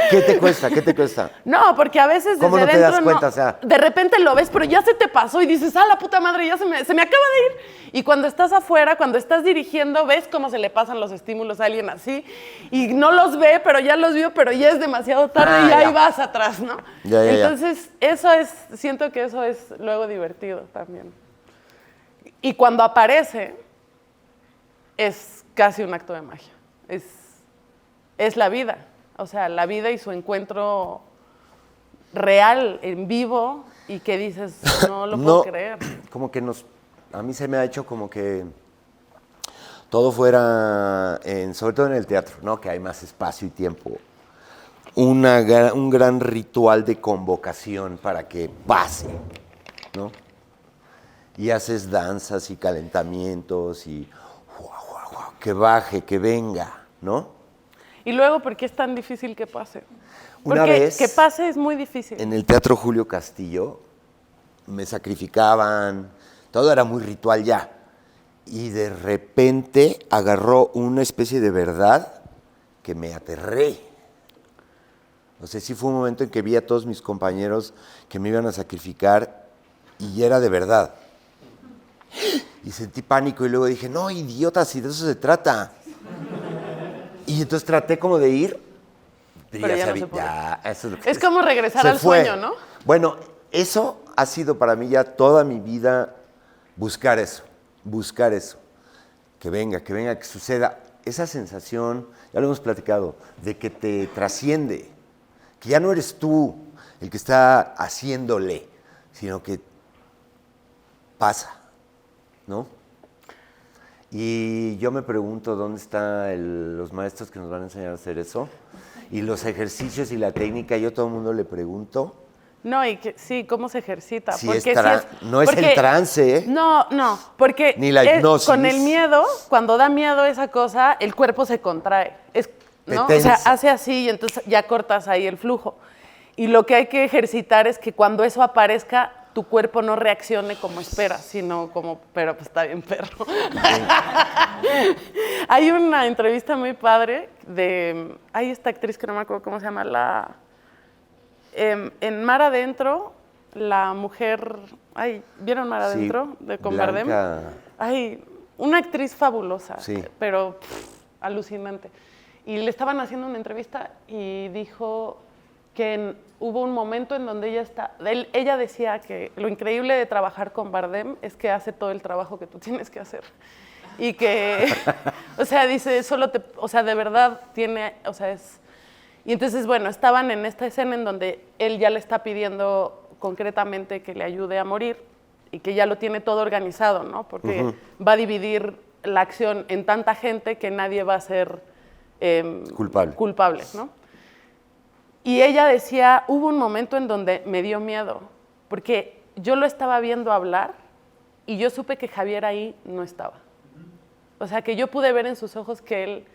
¿Qué te cuesta? ¿Qué te cuesta? No, porque a veces ¿Cómo desde no te das dentro cuenta? O sea, de repente lo ves, pero ya se te pasó y dices, la puta madre, ya se me acaba de ir. Y cuando estás afuera, cuando estás dirigiendo, ves cómo se le pasan los estímulos a alguien así y no los ve, pero ya los vio, pero ya es demasiado tarde y ya. ahí vas atrás, ¿no? Ya. Entonces, siento que eso es luego divertido también. Y cuando aparece, es casi un acto de magia. Es la vida. O sea, la vida y su encuentro real, en vivo, y que dices, no lo puedo creer. Como que a mí se me ha hecho como que todo fuera, sobre todo en el teatro, ¿no? Que hay más espacio y tiempo. un gran ritual de convocación para que pase, ¿no? Y haces danzas y calentamientos y que baje, que venga, ¿no? Y luego, ¿por qué es tan difícil que pase? Una Porque vez, que pase es muy difícil. en el Teatro Julio Castillo, me sacrificaban, todo era muy ritual ya. Y de repente agarró una especie de verdad que me aterré. O sea, sí fue un momento en que vi a todos mis compañeros que me iban a sacrificar y era de verdad. Y sentí pánico y luego dije, no, idiota, si de eso se trata. Y entonces traté como de ir. Pero ya no sabía, se puede. Eso es lo Es como regresar se al fue. sueño, ¿no? Bueno, eso ha sido para mí ya toda mi vida buscar eso. Que venga, que suceda. Esa sensación, ya lo hemos platicado, de que te trasciende. Que ya no eres tú el que está haciéndole, sino que pasa, ¿no? Y yo me pregunto dónde están los maestros que nos van a enseñar a hacer eso. Y los ejercicios y la técnica, yo a todo el mundo le pregunto. No, y que sí, ¿cómo se ejercita? Si Porque no es el trance, ¿eh? No, porque ni la hipnosis. Con el miedo, cuando da miedo esa cosa, el cuerpo se contrae. ¿No? O sea, hace así y entonces ya cortas ahí el flujo. Y lo que hay que ejercitar es que cuando eso aparezca, tu cuerpo no reaccione como esperas, sino como, pero pues está bien perro. Hay una entrevista muy padre de, hay esta actriz que no me acuerdo cómo se llama, en Mar Adentro, la mujer, ¿vieron Mar Adentro? Sí, Con Bardem. Una actriz fabulosa, sí. Pero alucinante. Y le estaban haciendo una entrevista y dijo que hubo un momento en donde ella decía que lo increíble de trabajar con Bardem es que hace todo el trabajo que tú tienes que hacer. Y que, o sea, dice, de verdad tiene, o sea, es... Y entonces, bueno, estaban en esta escena en donde él ya le está pidiendo concretamente que le ayude a morir y que ya lo tiene todo organizado, ¿no? Porque va a dividir la acción en tanta gente que nadie va a ser culpable, ¿no? Y ella decía, hubo un momento en donde me dio miedo, porque yo lo estaba viendo hablar y yo supe que Javier ahí no estaba. O sea, que yo pude ver en sus ojos que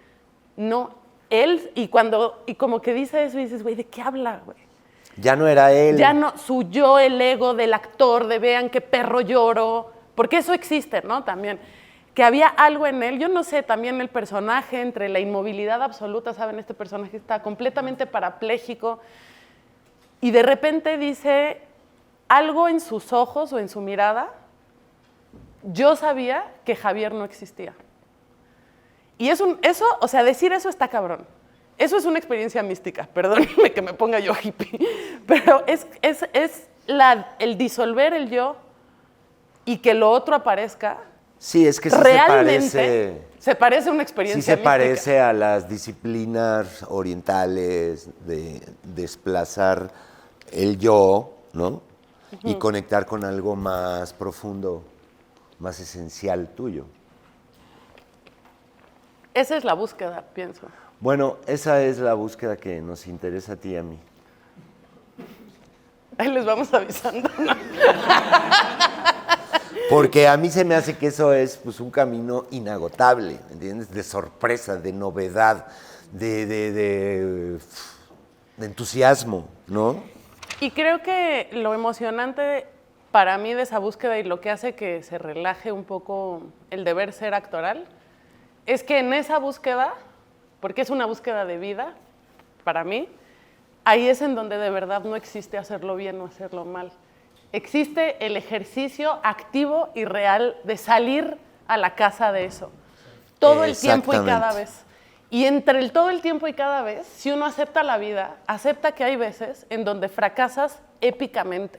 y como que dice eso y dices, güey, ¿de qué habla, güey? Ya no era él. Ya no, el ego del actor, de vean qué perro lloro, porque eso existe, ¿no? También. Que había algo en él, yo no sé, también el personaje, entre la inmovilidad absoluta, ¿saben? Este personaje está completamente parapléjico y de repente dice algo en sus ojos o en su mirada, yo sabía que Javier no existía. Y o sea, decir eso está cabrón. Eso es una experiencia mística, perdónenme que me ponga yo hippie, pero es el disolver el yo y que lo otro aparezca. Sí, es que sí realmente se parece a una experiencia mística. Sí se parece a las disciplinas orientales de desplazar el yo, ¿no? Y conectar con algo más profundo, más esencial tuyo. Esa es la búsqueda, pienso. Bueno, esa es la búsqueda que nos interesa a ti y a mí. Ahí les vamos avisando, ¿no? Porque a mí se me hace que eso es pues, un camino inagotable, ¿entiendes? De sorpresa, de novedad, de entusiasmo, ¿no? Y creo que lo emocionante para mí de esa búsqueda y lo que hace que se relaje un poco el deber ser actoral es que en esa búsqueda, porque es una búsqueda de vida para mí, ahí es en donde de verdad no existe hacerlo bien o hacerlo mal. Existe el ejercicio activo y real de salir a la casa de eso. Todo el tiempo y cada vez. Y entre todo el tiempo y cada vez, si uno acepta la vida, acepta que hay veces en donde fracasas épicamente.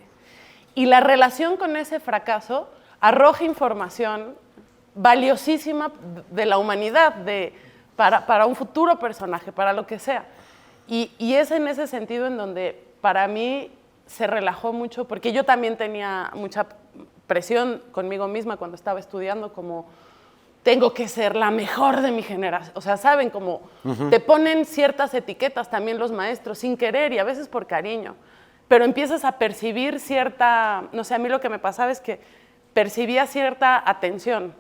Y la relación con ese fracaso arroja información valiosísima de la humanidad, para un futuro personaje, para lo que sea. Y es en ese sentido en donde para mí se relajó mucho, porque yo también tenía mucha presión conmigo misma cuando estaba estudiando, como tengo que ser la mejor de mi generación. O sea, saben, como te ponen ciertas etiquetas también los maestros, sin querer y a veces por cariño. Pero empiezas a percibir cierta, no sé, a mí lo que me pasaba es que percibía cierta atención,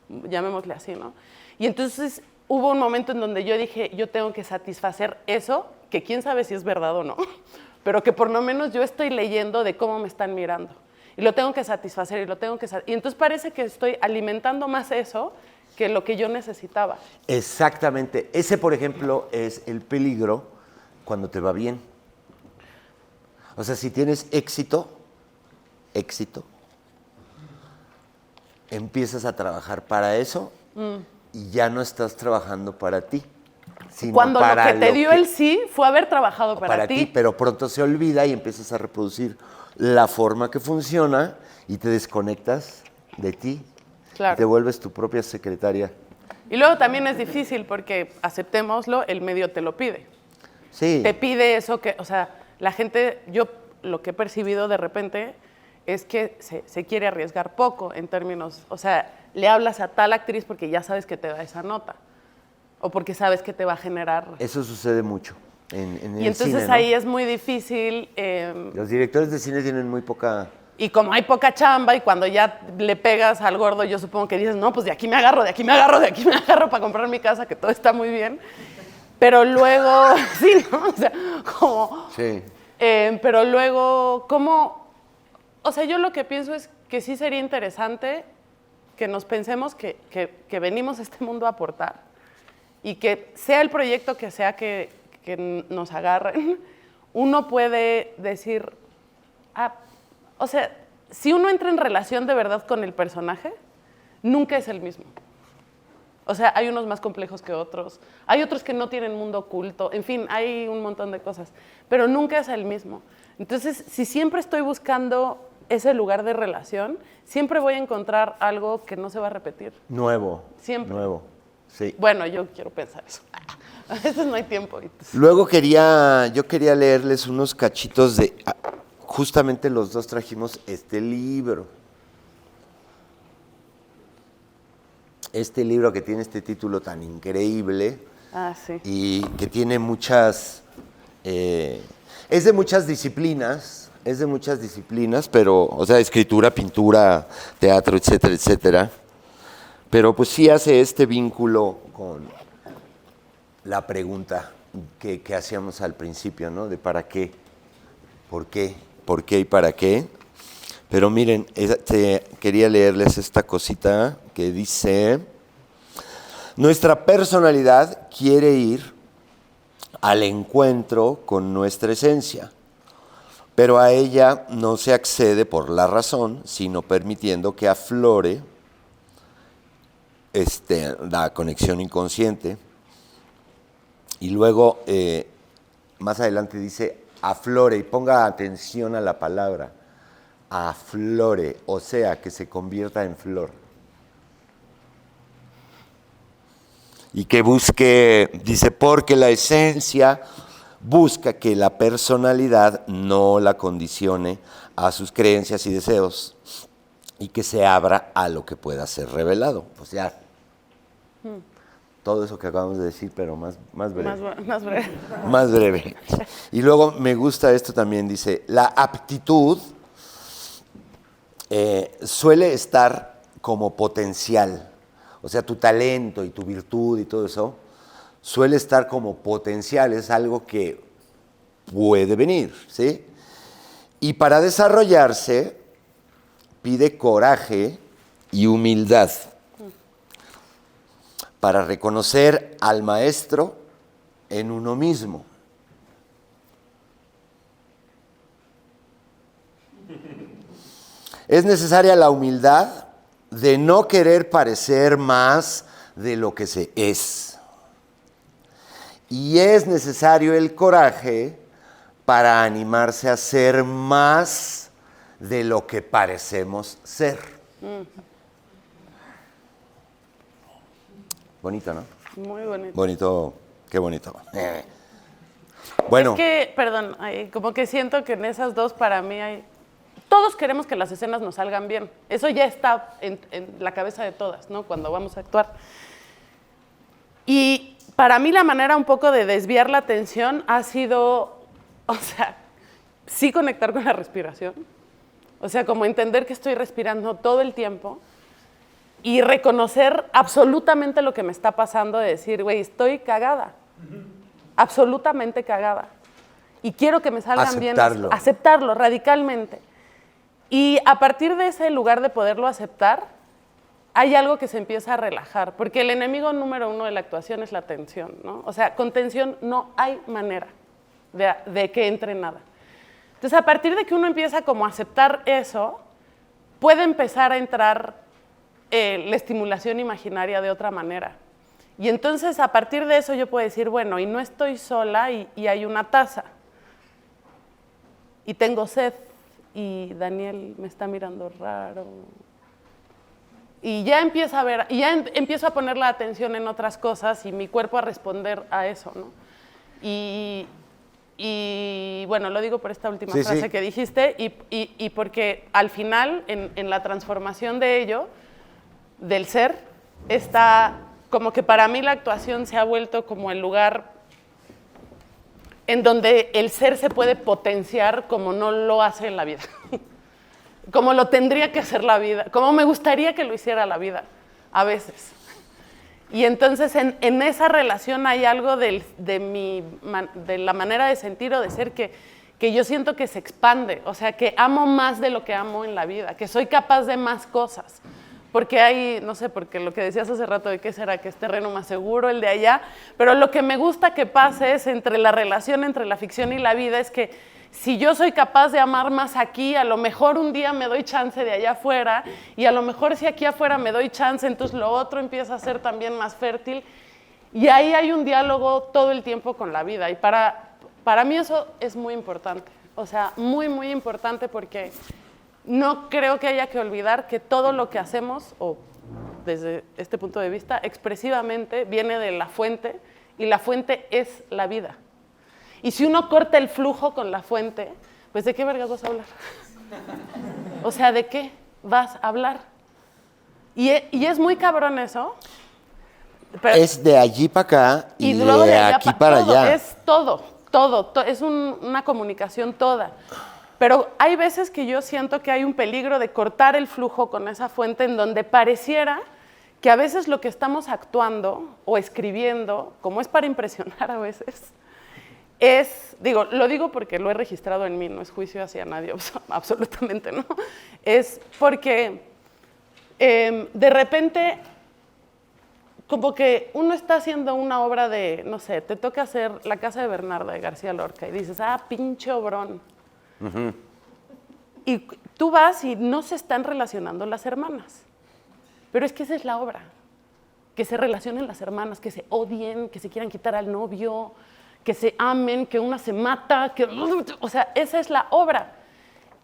llamémosle así, ¿no? Y entonces hubo un momento en donde yo dije, yo tengo que satisfacer eso, que quién sabe si es verdad o no, pero que por lo menos yo estoy leyendo de cómo me están mirando. Y lo tengo que satisfacer, y lo tengo que y entonces parece que estoy alimentando más eso que lo que yo necesitaba. Exactamente. Ese, por ejemplo, es el peligro cuando te va bien. O sea, si tienes éxito, empiezas a trabajar para eso y ya no estás trabajando para ti, sino Cuando para lo que te dio el sí fue haber trabajado para ti. pero pronto se olvida y empiezas a reproducir la forma que funciona y te desconectas de ti. Claro. Y te vuelves tu propia secretaria. Y luego también es difícil porque, aceptémoslo, el medio te lo pide. Sí. Te pide eso que, o sea, la gente, yo lo que he percibido de repente es que se quiere arriesgar poco en términos, o sea, le hablas a tal actriz porque ya sabes que te da esa nota o porque sabes que te va a generar. Eso sucede mucho en el cine, Y entonces ¿no? ahí es muy difícil. Los directores de cine tienen muy poca... Y como hay poca chamba y cuando ya le pegas al gordo, yo supongo que dices, no, pues de aquí me agarro, de aquí me agarro, de aquí me agarro para comprar mi casa, que todo está muy bien. Pero luego, sí, ¿no? O sea, como... Sí. Pero luego, ¿cómo? O sea, yo lo que pienso es que sí sería interesante que nos pensemos que venimos a este mundo a aportar y que sea el proyecto que sea que nos agarren, uno puede decir, o sea, si uno entra en relación de verdad con el personaje, nunca es el mismo. O sea, hay unos más complejos que otros, hay otros que no tienen mundo oculto, en fin, hay un montón de cosas, pero nunca es el mismo. Entonces, si siempre estoy buscando ese lugar de relación, siempre voy a encontrar algo que no se va a repetir. Nuevo. Siempre. Nuevo, sí. Bueno, yo quiero pensar eso. A veces no hay tiempo. Luego yo quería leerles unos cachitos de... Justamente los dos trajimos este libro. Este libro que tiene este título tan increíble Sí. y que tiene muchas... es de muchas disciplinas, pero, o sea, escritura, pintura, teatro, etcétera, etcétera. Pero pues sí hace este vínculo con la pregunta que hacíamos al principio, ¿no? De para qué, por qué y para qué. Pero miren, quería leerles esta cosita que dice: nuestra personalidad quiere ir al encuentro con nuestra esencia, pero a ella no se accede por la razón, sino permitiendo que aflore la conexión inconsciente. Y luego, más adelante dice, aflore, y ponga atención a la palabra, aflore, o sea, que se convierta en flor. Y que busque, dice, porque la esencia busca que la personalidad no la condicione a sus creencias y deseos y que se abra a lo que pueda ser revelado. Pues ya, todo eso que acabamos de decir, pero más breve. Más breve. Más breve. Y luego me gusta esto también, dice, la aptitud suele estar como potencial. O sea, tu talento y tu virtud y todo eso suele estar como potencial, es algo que puede venir, ¿sí? Y para desarrollarse pide coraje y humildad para reconocer al maestro en uno mismo. Es necesaria la humildad de no querer parecer más de lo que se es. Y es necesario el coraje para animarse a ser más de lo que parecemos ser. Bonito, ¿no? Muy bonito. Bonito, qué bonito. Bueno. Es que, perdón, como que siento que en esas dos para mí hay... todos queremos que las escenas nos salgan bien. Eso ya está en la cabeza de todas, ¿no? Cuando vamos a actuar. Y para mí la manera un poco de desviar la atención ha sido, o sea, sí conectar con la respiración. O sea, como entender que estoy respirando todo el tiempo y reconocer absolutamente lo que me está pasando, de decir, güey, estoy cagada. Absolutamente cagada. Y quiero que me salgan bien. Aceptarlo radicalmente. Y a partir de ese lugar de poderlo aceptar, hay algo que se empieza a relajar, porque el enemigo número 1 de la actuación es la tensión, ¿no? O sea, con tensión no hay manera de que entre nada. Entonces, a partir de que uno empieza como a aceptar eso, puede empezar a entrar la estimulación imaginaria de otra manera. Y entonces, a partir de eso, yo puedo decir, bueno, y no estoy sola y hay una taza. Y tengo sed. Y Daniel me está mirando raro. Y ya empiezo a ver, y ya empiezo a poner la atención en otras cosas y mi cuerpo a responder a eso, ¿no? Y bueno, lo digo por esta última frase que dijiste y porque al final, en la transformación de ello, del ser, está como que para mí la actuación se ha vuelto como el lugar en donde el ser se puede potenciar como no lo hace en la vida. Como lo tendría que hacer la vida, como me gustaría que lo hiciera la vida, a veces. Y entonces en esa relación hay algo de la manera de sentir o de ser que yo siento que se expande, o sea, que amo más de lo que amo en la vida, que soy capaz de más cosas. Porque hay, no sé, porque lo que decías hace rato de qué será, que es terreno más seguro, el de allá, pero lo que me gusta que pase es entre la relación entre la ficción y la vida, es que si yo soy capaz de amar más aquí, a lo mejor un día me doy chance de allá afuera, y a lo mejor si aquí afuera me doy chance, entonces lo otro empieza a ser también más fértil, y ahí hay un diálogo todo el tiempo con la vida, y para mí eso es muy importante, o sea, muy, muy importante, porque no creo que haya que olvidar que todo lo que hacemos, o desde este punto de vista, expresivamente viene de la fuente, y la fuente es la vida. Y si uno corta el flujo con la fuente, pues ¿de qué verga vas a hablar? O sea, ¿de qué vas a hablar? Y es muy cabrón eso. Pero es de allí para acá y de aquí para allá. Es todo, es una comunicación toda. Pero hay veces que yo siento que hay un peligro de cortar el flujo con esa fuente, en donde pareciera que a veces lo que estamos actuando o escribiendo, como es para impresionar a veces, lo digo porque lo he registrado en mí, no es juicio hacia nadie, absolutamente no, es porque de repente como que uno está haciendo una obra de, no sé, te toca hacer La Casa de Bernarda de García Lorca y dices, pinche obrón. Uh-huh. Y tú vas y no se están relacionando las hermanas, pero es que esa es la obra, que se relacionen las hermanas, que se odien, que se quieran quitar al novio, que se amen, que una se mata, o sea, esa es la obra.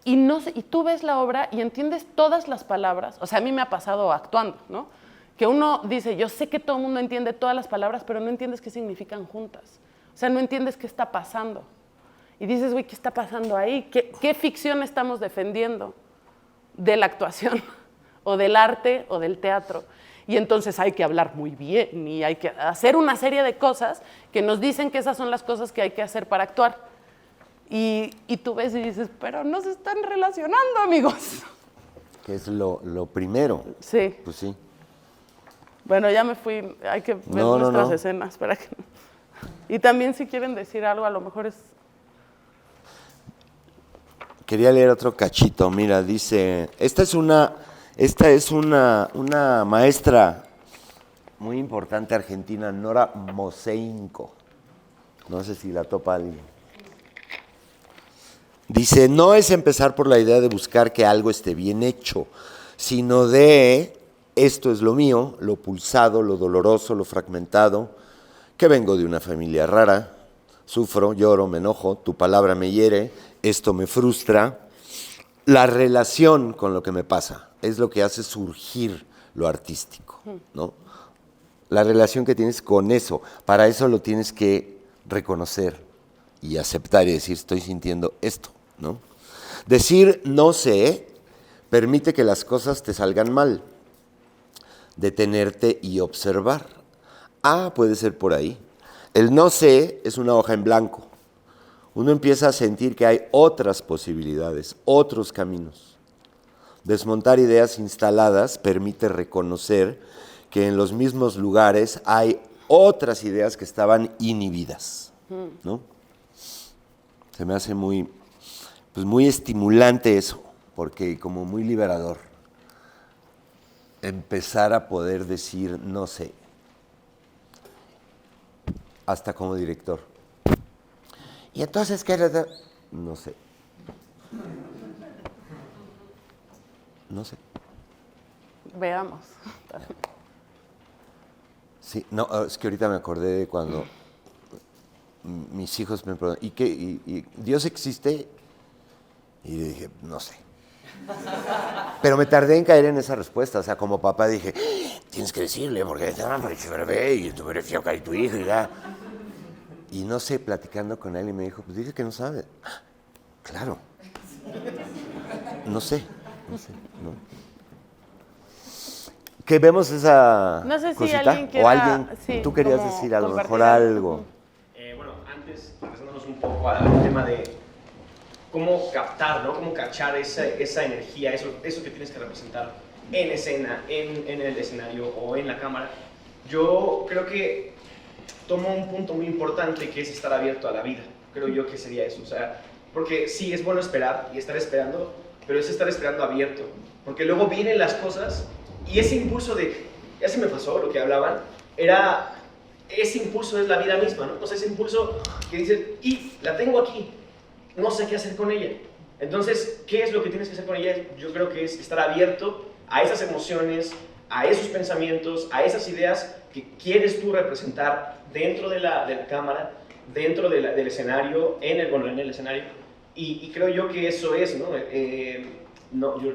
Y tú ves la obra y entiendes todas las palabras. O sea, a mí me ha pasado actuando, ¿no? Que uno dice, yo sé que todo el mundo entiende todas las palabras, pero no entiendes qué significan juntas. O sea, no entiendes qué está pasando. Y dices, güey, ¿qué está pasando ahí? ¿Qué ficción estamos defendiendo? De la actuación, o del arte, o del teatro. Y entonces hay que hablar muy bien y hay que hacer una serie de cosas que nos dicen que esas son las cosas que hay que hacer para actuar. Y tú ves y dices, pero no se están relacionando, amigos. Que es lo primero. Sí. Pues sí. Bueno, ya me fui, hay que ver nuestras escenas. Para que... Y también si quieren decir algo, a lo mejor es... Quería leer otro cachito, mira, dice, esta es una maestra muy importante argentina, Nora Moseinko. No sé si la topa alguien. Dice, no es empezar por la idea de buscar que algo esté bien hecho, sino de esto es lo mío, lo pulsado, lo doloroso, lo fragmentado, que vengo de una familia rara, sufro, lloro, me enojo, tu palabra me hiere, esto me frustra. La relación con lo que me pasa es lo que hace surgir lo artístico, ¿no? La relación que tienes con eso, para eso lo tienes que reconocer y aceptar y decir, estoy sintiendo esto, ¿no? Decir no sé permite que las cosas te salgan mal. Detenerte y observar. Puede ser por ahí. El no sé es una hoja en blanco. Uno empieza a sentir que hay otras posibilidades, otros caminos. Desmontar ideas instaladas permite reconocer que en los mismos lugares hay otras ideas que estaban inhibidas, ¿no? Se me hace muy estimulante eso, porque como muy liberador. Empezar a poder decir no sé, hasta como director. Y entonces, ¿qué era? No sé. No sé. Veamos. Sí, no, es que ahorita me acordé de cuando mis hijos me preguntan, ¿y Dios existe? Y le dije, no sé. Pero me tardé en caer en esa respuesta. O sea, como papá dije, tienes que decirle, porque y tu beneficio cae tu hijo y ya. Y no sé, platicando con él y me dijo, pues dije que no sabe. Claro. No sé. No. Que vemos esa No sé si cosita, alguien quiera, o alguien, sí, tú querías como decir a lo compartir mejor algo. Bueno, antes, regresándonos un poco al tema de cómo captar, ¿no? Cómo cachar esa energía, eso que tienes que representar en escena, en el escenario o en la cámara. Yo creo que tomo un punto muy importante que es estar abierto a la vida. Creo yo que sería eso. O sea, porque sí, es bueno esperar y estar esperando, pero es estar esperando abierto. Porque luego vienen las cosas y ese impulso de, ya se me pasó lo que hablaban, era, ese impulso es la vida misma, ¿no? O sea, ese impulso que dices, y la tengo aquí, no sé qué hacer con ella. Entonces, ¿qué es lo que tienes que hacer con ella? Yo creo que es estar abierto a esas emociones, a esos pensamientos, a esas ideas que quieres tú representar dentro de la cámara, dentro del escenario, en el escenario. Y creo yo que eso es, ¿no?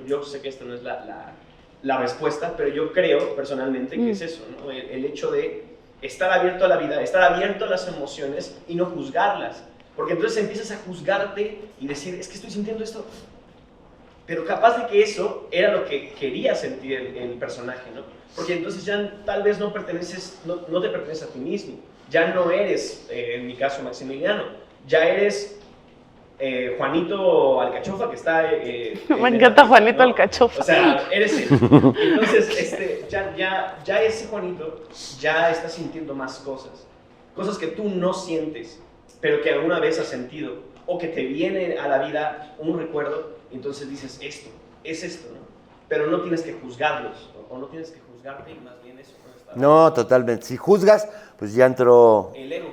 Yo sé que esta no es la respuesta, pero yo creo personalmente que es eso, ¿no? El hecho de estar abierto a la vida, estar abierto a las emociones y no juzgarlas. Porque entonces empiezas a juzgarte y decir, es que estoy sintiendo esto. Pero capaz de que eso era lo que quería sentir el personaje, ¿no? Porque entonces ya tal vez no te perteneces a ti mismo. Ya no eres, en mi caso, Maximiliano. Ya eres Juanito Alcachofa, que está... Me encanta Juanito, ¿no? Alcachofa. O sea, eres él. Entonces, ya ese Juanito ya está sintiendo más cosas. Cosas que tú no sientes, pero que alguna vez has sentido. O que te viene a la vida un recuerdo, y entonces dices, esto, es esto, ¿no? Pero no tienes que juzgarlos, o no tienes que juzgarte, y más bien eso. No, totalmente. Si juzgas, pues ya entró... El ego.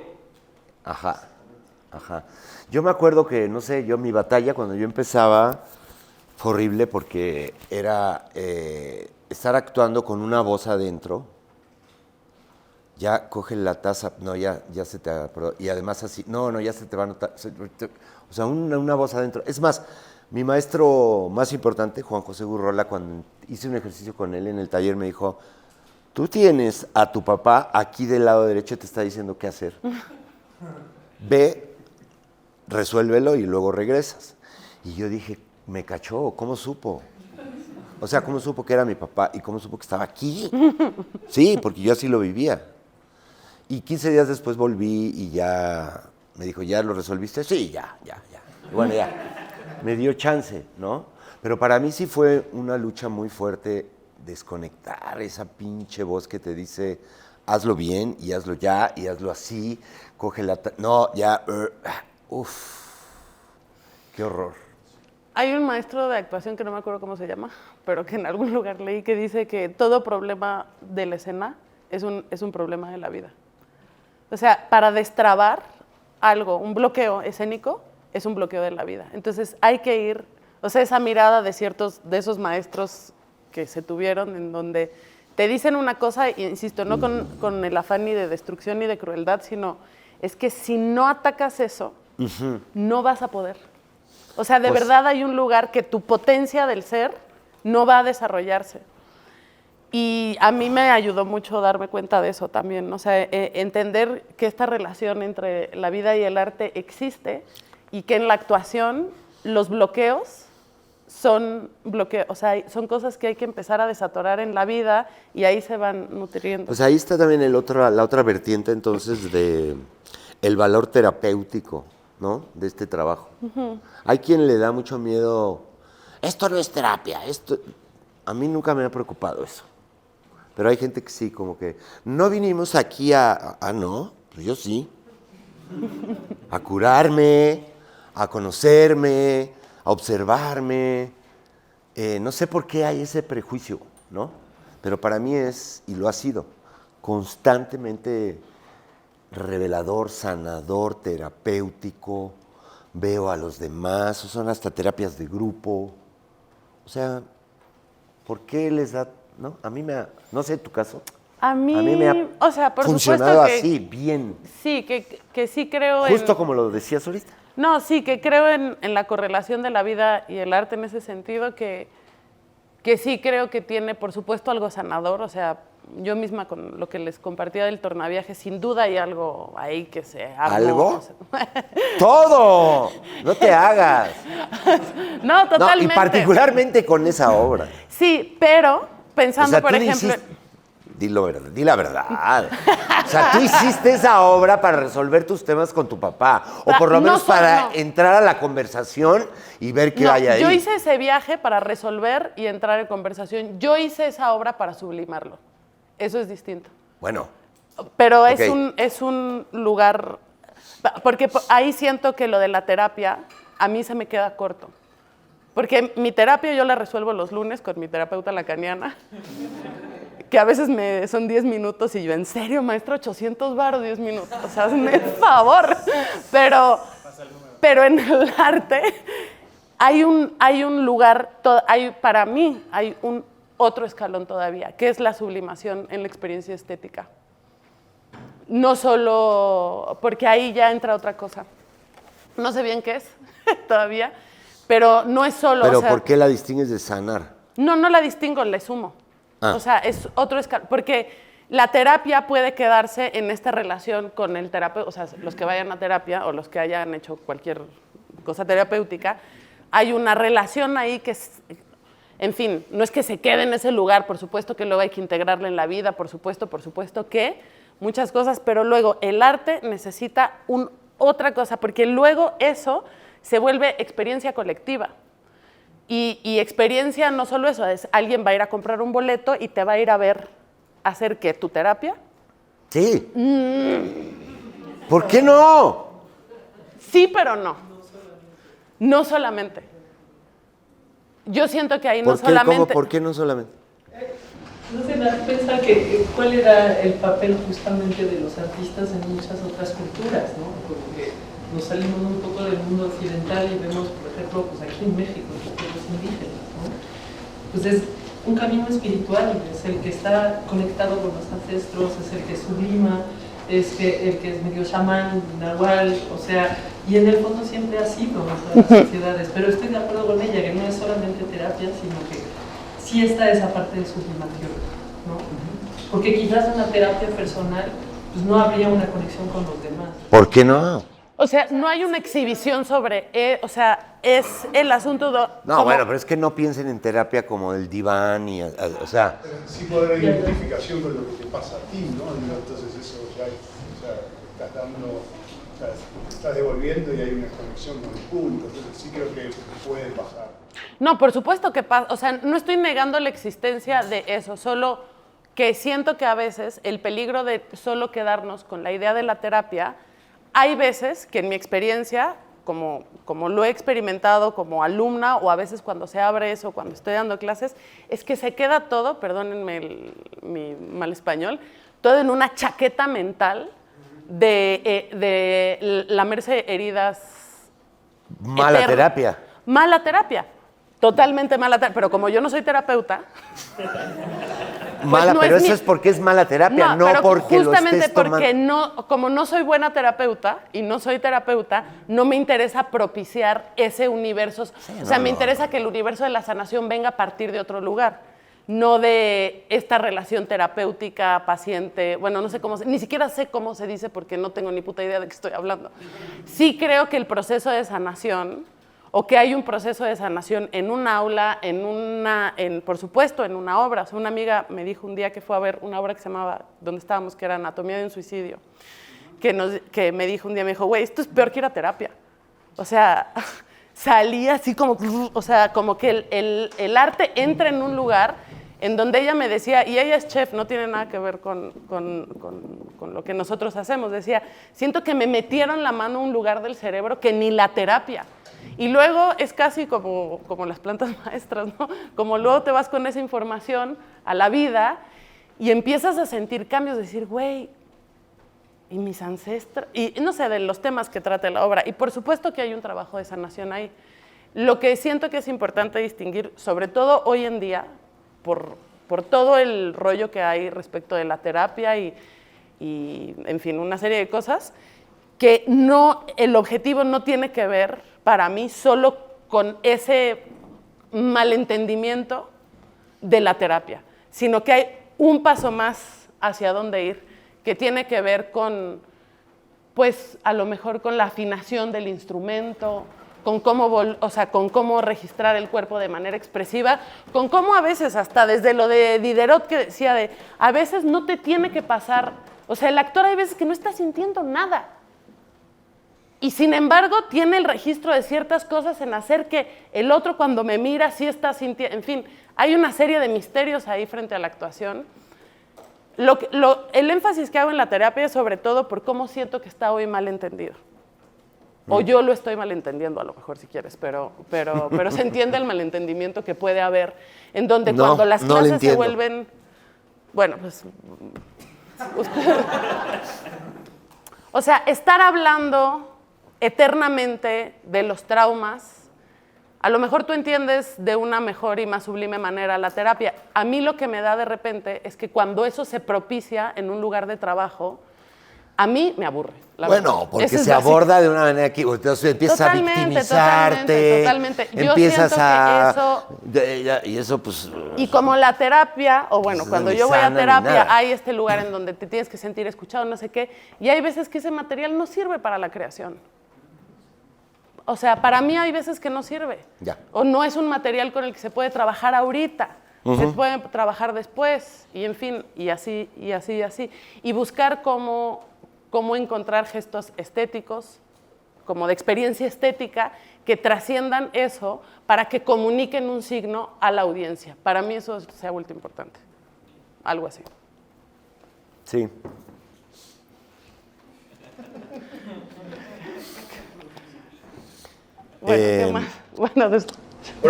Ajá. Yo me acuerdo que, no sé, mi batalla cuando yo empezaba fue horrible porque era estar actuando con una voz adentro. Ya coge la taza, no, ya se te... Y además así, no, ya se te va a notar. O sea, una voz adentro. Es más, mi maestro más importante, Juan José Gurrola, cuando hice un ejercicio con él en el taller, me dijo, tú tienes a tu papá aquí del lado derecho y te está diciendo qué hacer. Ve, resuélvelo y luego regresas. Y yo dije, me cachó, ¿cómo supo? O sea, ¿cómo supo que era mi papá y cómo supo que estaba aquí? Sí, porque yo así lo vivía. Y 15 días después volví y ya me dijo, ¿ya lo resolviste? Sí, ya. Y bueno, ya, me dio chance, ¿no? Pero para mí sí fue una lucha muy fuerte desconectar esa pinche voz que te dice, hazlo bien y hazlo ya y hazlo así, coge la... No, ya, qué horror. Hay un maestro de actuación que no me acuerdo cómo se llama, pero que en algún lugar leí que dice que todo problema de la escena es un problema de la vida. O sea, para destrabar algo, un bloqueo escénico, es un bloqueo de la vida. Entonces hay que ir, o sea, esa mirada de esos maestros que se tuvieron, en donde te dicen una cosa, y insisto, no con el afán ni de destrucción ni de crueldad, sino es que si no atacas eso, no vas a poder. O sea, de verdad hay un lugar que tu potencia del ser no va a desarrollarse. Y a mí me ayudó mucho darme cuenta de eso también, ¿no? O sea, entender que esta relación entre la vida y el arte existe y que en la actuación los bloqueos son bloqueos, o sea, son cosas que hay que empezar a desatorar en la vida y ahí se van nutriendo. Pues ahí está también la otra vertiente entonces de el valor terapéutico, ¿no? De este trabajo. Hay quien le da mucho miedo, esto no es terapia, esto... A mí nunca me ha preocupado eso. Pero hay gente que sí, como que, no vinimos aquí no, pues yo sí. A curarme, a conocerme, a observarme. No sé por qué hay ese prejuicio, ¿no? Pero para mí es, y lo ha sido, constantemente revelador, sanador, terapéutico. Veo a los demás, son hasta terapias de grupo. O sea, ¿por qué les da, no? A mí me ha, no sé tu caso. A mí me ha o sea, por funcionado supuesto que, así, bien. Sí, que sí creo Justo como lo decías ahorita. No, sí, que creo en la correlación de la vida y el arte en ese sentido, que sí creo que tiene, por supuesto, algo sanador. O sea, yo misma con lo que les compartía del tornaviaje, sin duda hay algo ahí que se armó. ¿Algo? O sea. ¡Todo! No te hagas. No, totalmente. No, y particularmente con esa obra. Sí, pero pensando, O sea, por tú ejemplo... di la verdad. O sea, tú hiciste esa obra para resolver tus temas con tu papá. O por lo menos para entrar a la conversación y ver qué hay ahí. Yo hice ese viaje para resolver y entrar en conversación. Yo hice esa obra para sublimarlo. Eso es distinto. Bueno. Pero okay. es un lugar... Porque ahí siento que lo de la terapia a mí se me queda corto. Porque mi terapia yo la resuelvo los lunes con mi terapeuta lacaniana, que a veces son 10 minutos y yo, ¿en serio, maestro? 800 varos, 10 minutos. O sea, hazme el favor. Pero en el arte hay un lugar, para mí hay un otro escalón todavía, que es la sublimación en la experiencia estética. No solo, porque ahí ya entra otra cosa. No sé bien qué es todavía, pero no es solo... ¿Pero o sea, por qué la distingues de sanar? No la distingo, le sumo. O sea, es otro escalón, porque la terapia puede quedarse en esta relación con el terapeuta, o sea, los que vayan a terapia o los que hayan hecho cualquier cosa terapéutica, hay una relación ahí que es... En fin, no es que se quede en ese lugar, por supuesto que luego hay que integrarlo en la vida, por supuesto que muchas cosas, pero luego el arte necesita otra cosa, porque luego eso se vuelve experiencia colectiva. Y experiencia no solo eso, es alguien va a ir a comprar un boleto y te va a ir a ver hacer ¿qué? ¿Tu terapia? Sí. ¿Por qué no? Sí, pero no. No solamente. Yo siento que ahí no solamente... ¿Por qué no solamente? No sé, me hace pensar que cuál era el papel justamente de los artistas en muchas otras culturas, ¿no? Porque nos salimos un poco del mundo occidental y vemos, por ejemplo, pues aquí en México, los pueblos indígenas, ¿no? Pues es un camino espiritual, es el que está conectado con los ancestros, es el que sublima, el que es medio chamán, nahual, o sea, y en el fondo siempre ha sido nuestras sociedades, pero estoy de acuerdo con ella, que no es solamente terapia, sino que sí está esa parte de sublimación, ¿no? Porque quizás una terapia personal, pues no habría una conexión con los demás. ¿Por qué no? O sea, no hay una exhibición sobre, o sea, es el asunto de... No, bueno, pero es que no piensen en terapia como el diván y, o sea... Pero sí puede haber identificación con lo que te pasa a ti, ¿no? Entonces eso ya, o sea, estás dando, o sea, estás devolviendo y hay una conexión con el público, entonces sí creo que puede pasar. No, por supuesto que pasa, o sea, no estoy negando la existencia de eso, solo que siento que a veces el peligro de solo quedarnos con la idea de la terapia, hay veces que en mi experiencia, como lo he experimentado como alumna o a veces cuando se abre eso, cuando estoy dando clases, es que se queda todo, perdónenme mi mal español, todo en una chaqueta mental de lamerse heridas. Mala terapia. Mala terapia, totalmente mala terapia, pero como yo no soy terapeuta... Mala, pues no pero es eso es porque es mala terapia, no pero porque justamente lo estés tomando. porque no, como no soy buena terapeuta y no soy terapeuta, no me interesa propiciar ese universo. Sí, o sea, me interesa que el universo de la sanación venga a partir de otro lugar, no de esta relación terapéutica, paciente, bueno, no sé cómo, ni siquiera sé cómo se dice porque no tengo ni puta idea de qué estoy hablando. Sí creo que el proceso de sanación, o que hay un proceso de sanación en un aula, por supuesto, en una obra. O sea, una amiga me dijo un día que fue a ver una obra que se llamaba, donde estábamos, que era Anatomía de un suicidio, que me dijo un día, me dijo, güey, esto es peor que ir a terapia. O sea, salí así como, o sea, como que el arte entra en un lugar en donde ella me decía, y ella es chef, no tiene nada que ver con lo que nosotros hacemos, decía, siento que me metieron la mano a un lugar del cerebro que ni la terapia. Y luego es casi como las plantas maestras, ¿no? Como luego te vas con esa información a la vida y empiezas a sentir cambios, decir, güey, y mis ancestros, y no sé, de los temas que trata la obra. Y por supuesto que hay un trabajo de sanación ahí. Lo que siento que es importante distinguir, sobre todo hoy en día, por todo el rollo que hay respecto de la terapia y, en fin, una serie de cosas, que el objetivo no tiene que ver, para mí, solo con ese malentendimiento de la terapia, sino que hay un paso más hacia dónde ir, que tiene que ver con, pues, a lo mejor con la afinación del instrumento, con cómo registrar el cuerpo de manera expresiva, con cómo a veces, hasta desde lo de Diderot que decía a veces no te tiene que pasar, o sea, el actor hay veces que no está sintiendo nada, y sin embargo tiene el registro de ciertas cosas en hacer que el otro cuando me mira sí está sintiendo, en fin, hay una serie de misterios ahí frente a la actuación. El énfasis que hago en la terapia es sobre todo por cómo siento que está hoy mal entendido. O yo lo estoy malentendiendo, a lo mejor, si quieres, pero se entiende el malentendimiento que puede haber, en donde cuando las clases se vuelven... Bueno, pues... O sea, estar hablando eternamente de los traumas, a lo mejor tú entiendes de una mejor y más sublime manera la terapia. A mí lo que me da de repente es que cuando eso se propicia en un lugar de trabajo, a mí me aburre. Bueno, porque se aborda de una manera que entonces empiezas a victimizarte, totalmente. empiezas y eso pues... Y como la terapia, o bueno, pues, cuando yo voy a terapia, hay este lugar en donde te tienes que sentir escuchado, no sé qué, y hay veces que ese material no sirve para la creación. O sea, para mí hay veces que no sirve. Ya. O no es un material con el que se puede trabajar ahorita. Se puede trabajar después, y en fin, y así, y así, y así. Y buscar cómo encontrar gestos estéticos, como de experiencia estética, que trasciendan eso para que comuniquen un signo a la audiencia. Para mí eso se ha vuelto importante. Algo así. Sí. Bueno, ¿qué más? Bueno,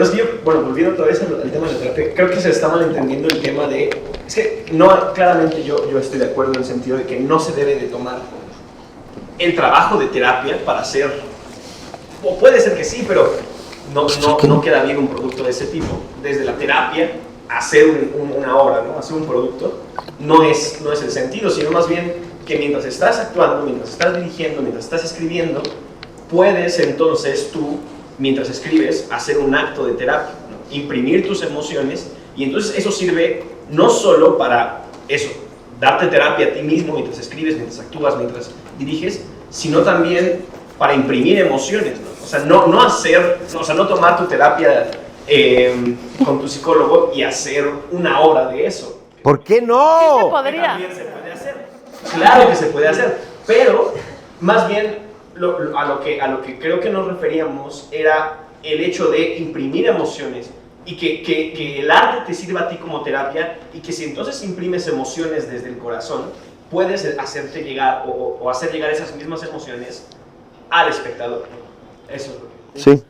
es que yo, volviendo otra vez al tema de la terapia, creo que se está malentendiendo el tema de... Es que no, claramente yo estoy de acuerdo en el sentido de que no se debe de tomar el trabajo de terapia para hacer... O puede ser que sí, pero no queda bien un producto de ese tipo. Desde la terapia, hacer una obra, ¿no? Hacer un producto, no es el sentido, sino más bien que mientras estás actuando, mientras estás dirigiendo, mientras estás escribiendo, puedes entonces tú, mientras escribes, hacer un acto de terapia, ¿no? Imprimir tus emociones, y entonces eso sirve no solo para eso, darte terapia a ti mismo mientras escribes, mientras actúas, mientras diriges, sino también para imprimir emociones, ¿no? O sea, no tomar tu terapia con tu psicólogo y hacer una obra de eso. ¿Por qué no? Sí se podría. También se puede hacer. Claro que se puede hacer, pero más bien a lo que creo que nos referíamos era el hecho de imprimir emociones y que el arte te sirva a ti como terapia, y que si entonces imprimes emociones desde el corazón, puedes hacerte llegar o hacer llegar esas mismas emociones al espectador. Eso es lo que... Sí.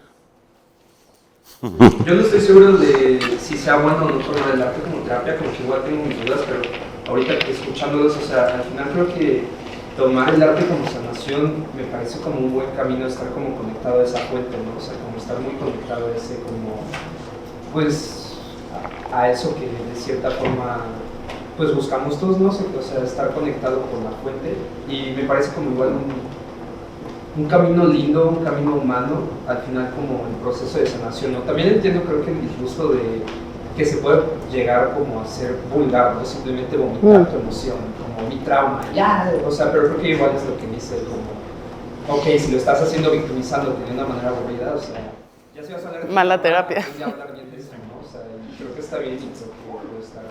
Yo no estoy seguro de si sea bueno o no tomar el arte como terapia, como que igual tengo mis dudas, pero ahorita escuchándolos, o sea, al final creo que tomar el arte como sanación me parece como un buen camino, estar como conectado a esa fuente, ¿no? O sea, como estar muy conectado a ese, como, pues, a eso que de cierta forma, pues buscamos todos, ¿no? O sea, estar conectado con la fuente, y me parece como igual un camino lindo, un camino humano, al final como el proceso de sanación, ¿no? También entiendo, creo que el disgusto de que se puede llegar como a ser vulgar, no simplemente vomitar tu emoción, como mi trauma, ya, o sea, pero creo que igual es lo que dice, como, ok, si lo estás haciendo victimizándote de una manera aburrida, o sea... Ya si vas a hablar de Mala terapia. pues ya hablar bien de eso, ¿no? O sea, y creo que está bien y creo que puede estar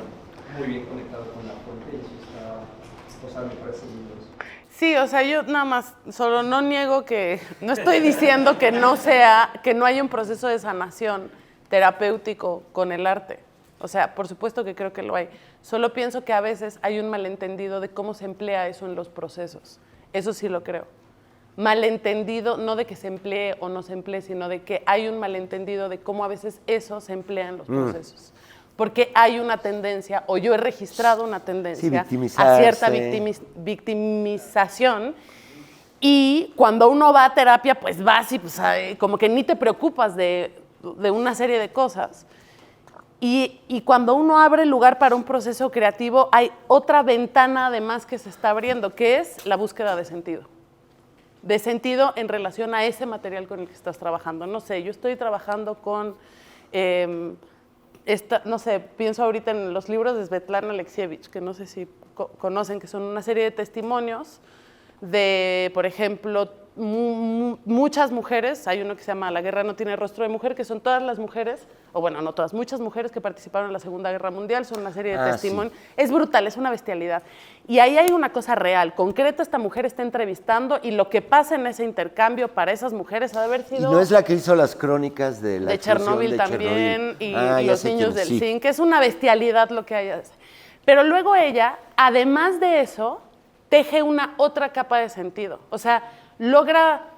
muy bien conectado con la fuente y eso está, o sea, me parece lindo eso. Sí, o sea, yo nada más, solo no niego que, no estoy diciendo que no sea, que no haya un proceso de sanación terapéutico con el arte. O sea, por supuesto que creo que lo hay. Solo pienso que a veces hay un malentendido de cómo se emplea eso en los procesos. Eso sí lo creo. Malentendido, no de que se emplee o no se emplee, sino de que hay un malentendido de cómo a veces eso se emplea en los procesos. Porque hay una tendencia, o yo he registrado una tendencia a cierta victimización, y cuando uno va a terapia, pues vas y pues, como que ni te preocupas de una serie de cosas. Y cuando uno abre lugar para un proceso creativo, hay otra ventana además que se está abriendo, que es la búsqueda de sentido. De sentido en relación a ese material con el que estás trabajando. No sé, yo estoy trabajando con, no sé, pienso ahorita en los libros de Svetlana Alexievich, que no sé si conocen, que son una serie de testimonios de, por ejemplo, muchas mujeres. Hay uno que se llama La guerra no tiene rostro de mujer, que son todas las mujeres, o bueno, no todas, muchas mujeres que participaron en la Segunda Guerra Mundial, son una serie de testimonios. Sí. Es brutal, es una bestialidad. Y ahí hay una cosa real, concreta, esta mujer está entrevistando y lo que pasa en ese intercambio para esas mujeres ha de haber sido... ¿Y no es la que hizo las crónicas de la Chernobyl también, y los niños del zinc? Es una bestialidad lo que hay. Pero luego ella, además de eso, teje una otra capa de sentido. O sea, logra...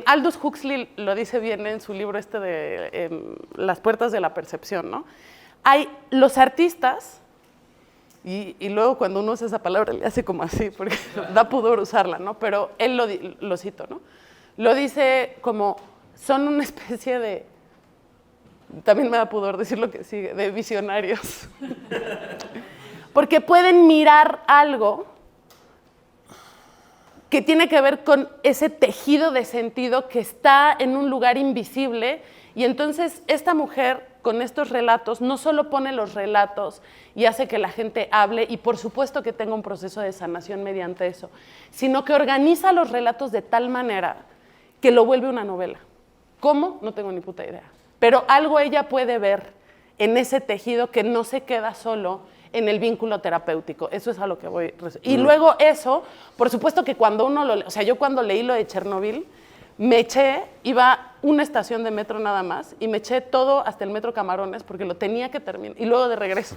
Aldous Huxley lo dice bien en su libro de Las puertas de la percepción, ¿no? Hay los artistas, y luego cuando uno usa esa palabra le hace como así, porque da pudor usarla, ¿no? Pero él lo cito, ¿no? Lo dice como, son una especie de, también me da pudor decir lo que sigue, de visionarios. Porque pueden mirar algo que tiene que ver con ese tejido de sentido que está en un lugar invisible, y entonces esta mujer con estos relatos no solo pone los relatos y hace que la gente hable, y por supuesto que tenga un proceso de sanación mediante eso, sino que organiza los relatos de tal manera que lo vuelve una novela. ¿Cómo? No tengo ni puta idea. Pero algo ella puede ver en ese tejido que no se queda solo en el vínculo terapéutico. Eso es a lo que voy. Y luego eso, por supuesto que cuando uno o sea, yo cuando leí lo de Chernobyl, me eché, iba una estación de metro nada más, y me eché todo hasta el metro Camarones, porque lo tenía que terminar, y luego de regreso.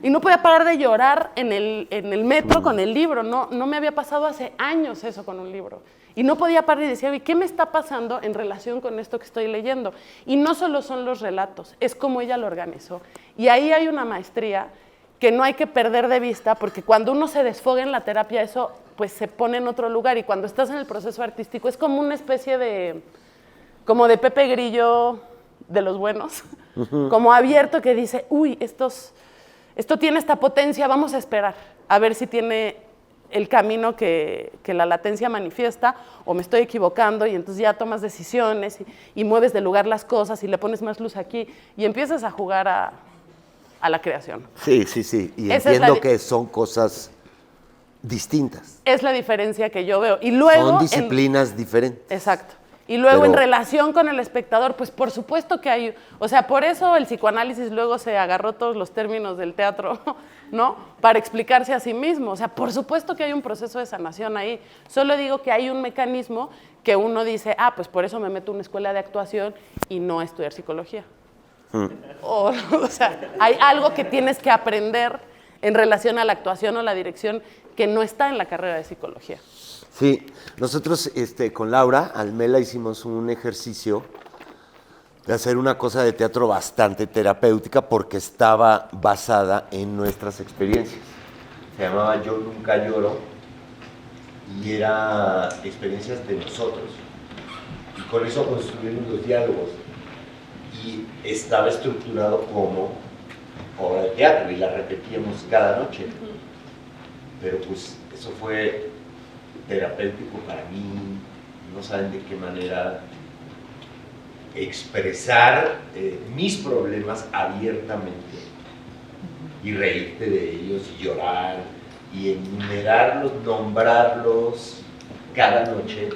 Y no podía parar de llorar en el metro con el libro. No me había pasado hace años eso con un libro. Y no podía parar y decía, ¿qué me está pasando en relación con esto que estoy leyendo? Y no solo son los relatos, es cómo ella lo organizó. Y ahí hay una maestría que no hay que perder de vista, porque cuando uno se desfoga en la terapia, eso pues se pone en otro lugar, y cuando estás en el proceso artístico es como una especie de, como de Pepe Grillo de los buenos, como abierto, que dice, uy, esto tiene esta potencia, vamos a esperar, a ver si tiene el camino que la latencia manifiesta, o me estoy equivocando, y entonces ya tomas decisiones y mueves de lugar las cosas y le pones más luz aquí, y empiezas a jugar a la creación. Sí, sí, sí. Y entiendo que son cosas distintas. Es la diferencia que yo veo. Y luego, son disciplinas diferentes. Exacto. Y luego en relación con el espectador, pues por supuesto que hay, o sea, por eso el psicoanálisis luego se agarró todos los términos del teatro, ¿no? Para explicarse a sí mismo. O sea, por supuesto que hay un proceso de sanación ahí. Solo digo que hay un mecanismo que uno dice, pues por eso me meto a una escuela de actuación y no a estudiar psicología. O sea, hay algo que tienes que aprender en relación a la actuación o la dirección que no está en la carrera de psicología. Sí, nosotros con Laura Almela hicimos un ejercicio de hacer una cosa de teatro bastante terapéutica, porque estaba basada en nuestras experiencias. Se llamaba Yo Nunca Lloro, y era experiencias de nosotros, y con eso construimos los diálogos. Y estaba estructurado como obra de teatro, y la repetíamos cada noche. Pero pues eso fue terapéutico para mí. No saben de qué manera expresar mis problemas abiertamente, y reírte de ellos, y llorar, y enumerarlos, nombrarlos cada noche.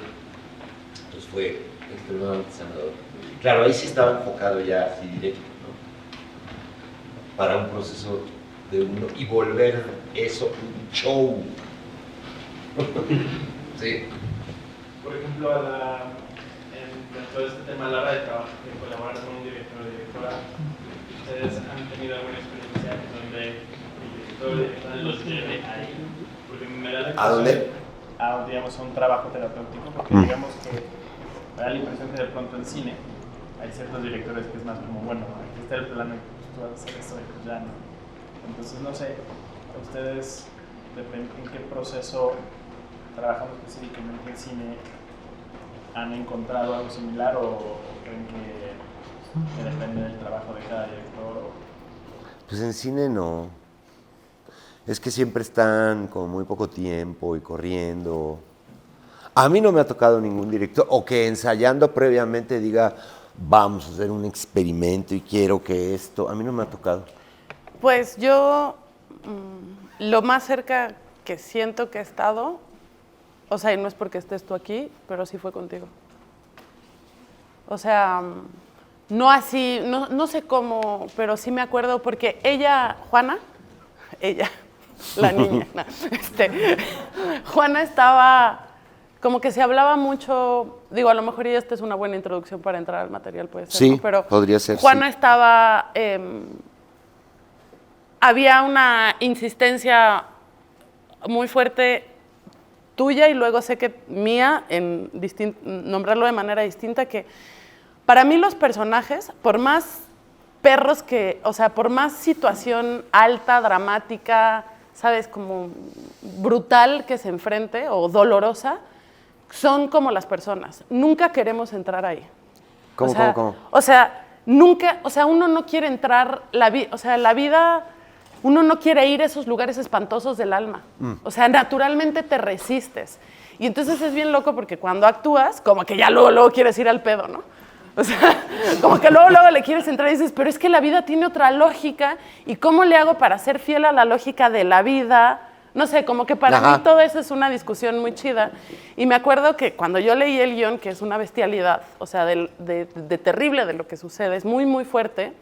Pues fue extremadamente sanador. Claro, ahí sí estaba enfocado ya así directo, ¿no? Para un proceso de uno y volver eso un show. Sí. Por ejemplo, dentro de este tema a la hora de trabajar, de colaborar con un director o directora, ¿ustedes han tenido alguna experiencia en donde el director o directora los lleve ahí? Porque me da la impresión, ¿A dónde? Digamos, a un trabajo terapéutico, porque digamos que me da la impresión que de pronto en cine hay ciertos directores que es más como, bueno, aquí está el plano y pues tú vas a hacer esto y pues ya no. Entonces, no sé, ustedes, en qué proceso trabajando específicamente en cine, ¿han encontrado algo similar o creen que depende del trabajo de cada director? Pues en cine no. Es que siempre están con muy poco tiempo y corriendo. A mí no me ha tocado ningún director, o que ensayando previamente diga, vamos a hacer un experimento y quiero que esto. A mí no me ha tocado. Pues yo, lo más cerca que siento que he estado, o sea, y no es porque estés tú aquí, pero sí fue contigo. O sea, no así, no sé cómo, pero sí me acuerdo porque ella, Juana, la niña, no, Juana estaba, como que se hablaba mucho, digo, a lo mejor ya esta es una buena introducción para entrar al material, puede ser, Sí, ¿no? Pero podría ser, Juana sí. estaba, había una insistencia muy fuerte tuya y luego sé que mía, en nombrarlo de manera distinta, que para mí los personajes, por más perros que, o sea, por más situación alta, dramática, ¿sabes? Como brutal que se enfrente o dolorosa, son como las personas. Nunca queremos entrar ahí. ¿Cómo, cómo? O sea, nunca, o sea, uno no quiere entrar, o sea, la vida, uno no quiere ir a esos lugares espantosos del alma. O sea, naturalmente te resistes. Y entonces es bien loco porque cuando actúas, como que ya luego quieres ir al pedo, ¿no? O sea, como que luego le quieres entrar y dices, pero es que la vida tiene otra lógica, ¿y cómo le hago para ser fiel a la lógica de la vida? No sé, como que para mí todo eso es una discusión muy chida. Y me acuerdo que cuando yo leí el guión, que es una bestialidad, o sea, de terrible de lo que sucede, es muy, muy fuerte,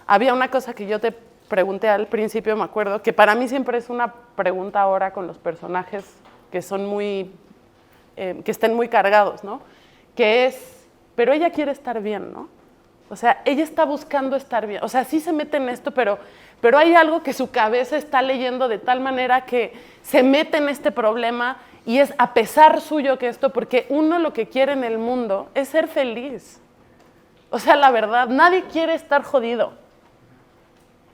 había una cosa que yo te pregunté al principio, me acuerdo, que para mí siempre es una pregunta ahora con los personajes que son muy, que estén muy cargados, ¿no? Que es, pero ella quiere estar bien, ¿no? O sea, ella está buscando estar bien. O sea, sí se mete en esto, pero hay algo que su cabeza está leyendo de tal manera que se mete en este problema y es a pesar suyo que esto, porque uno lo que quiere en el mundo es ser feliz. O sea, la verdad, nadie quiere estar jodido.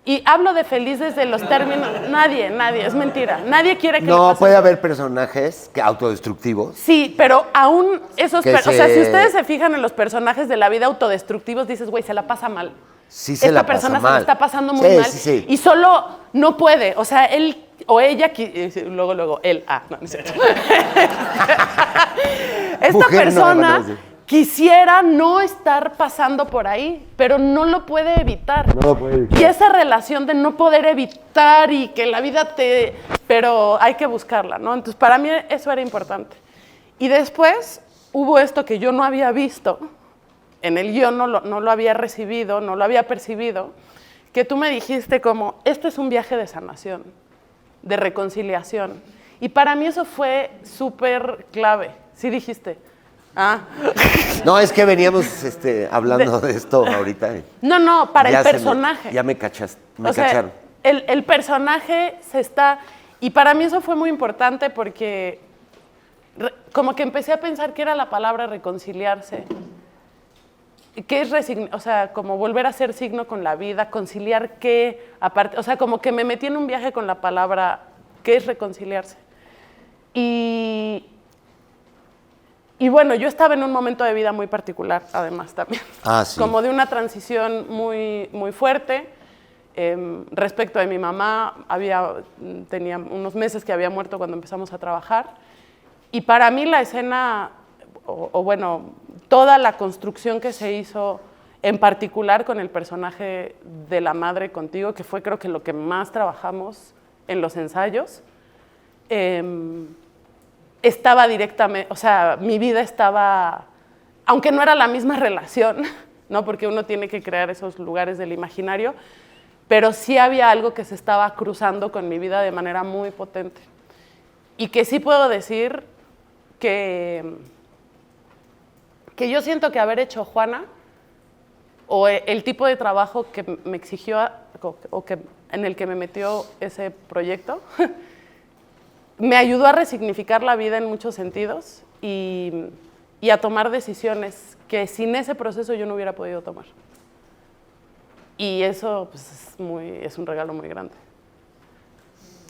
Y hablo de feliz desde los términos, nadie, es mentira. Nadie quiere que le No, pase puede eso. haber personajes autodestructivos. Sí, pero aún esos, Que o sea, si ustedes se fijan en los personajes de la vida autodestructivos, dices, güey, se la pasa mal. Sí se la pasa Esta persona mal. se la está pasando muy Sí, mal. sí, sí. Y solo no puede, o sea, él o ella, luego, él, no es cierto. Esta Mujer, persona no. quisiera no estar pasando por ahí, pero no lo puede evitar. No lo puede evitar. Y esa relación de no poder evitar y que la vida te... Pero hay que buscarla, ¿no? Entonces, para mí eso era importante. Y después hubo esto que yo no había visto, en el guión no lo había recibido, no lo había percibido, que tú me dijiste como, esto es un viaje de sanación, de reconciliación. Y para mí eso fue súper clave. ¿Sí dijiste? Ah. No, es que veníamos hablando de esto ahorita. No, para Ya el personaje. ya me cachaste, me O sea, cacharon. el personaje se está... Y para mí eso fue muy importante porque como que empecé a pensar que era la palabra reconciliarse. ¿Qué es o sea, como volver a ser signo con la vida, conciliar qué, aparte, o sea, como que me metí en un viaje con la palabra, ¿qué es reconciliarse? Y bueno, yo estaba en un momento de vida muy particular, además, también. Ah, sí. Como de una transición muy, muy fuerte. Respecto de mi mamá, tenía unos meses que había muerto cuando empezamos a trabajar. Y para mí la escena, o bueno, toda la construcción que se hizo, en particular con el personaje de la madre contigo, que fue creo que lo que más trabajamos en los ensayos, estaba directamente, o sea, mi vida estaba, aunque no era la misma relación, ¿no? Porque uno tiene que crear esos lugares del imaginario, pero sí había algo que se estaba cruzando con mi vida de manera muy potente. Y que sí puedo decir que yo siento que haber hecho Juana, o el tipo de trabajo que me exigió, en el que me metió ese proyecto, me ayudó a resignificar la vida en muchos sentidos y a tomar decisiones que sin ese proceso yo no hubiera podido tomar. Y eso pues, es un regalo muy grande.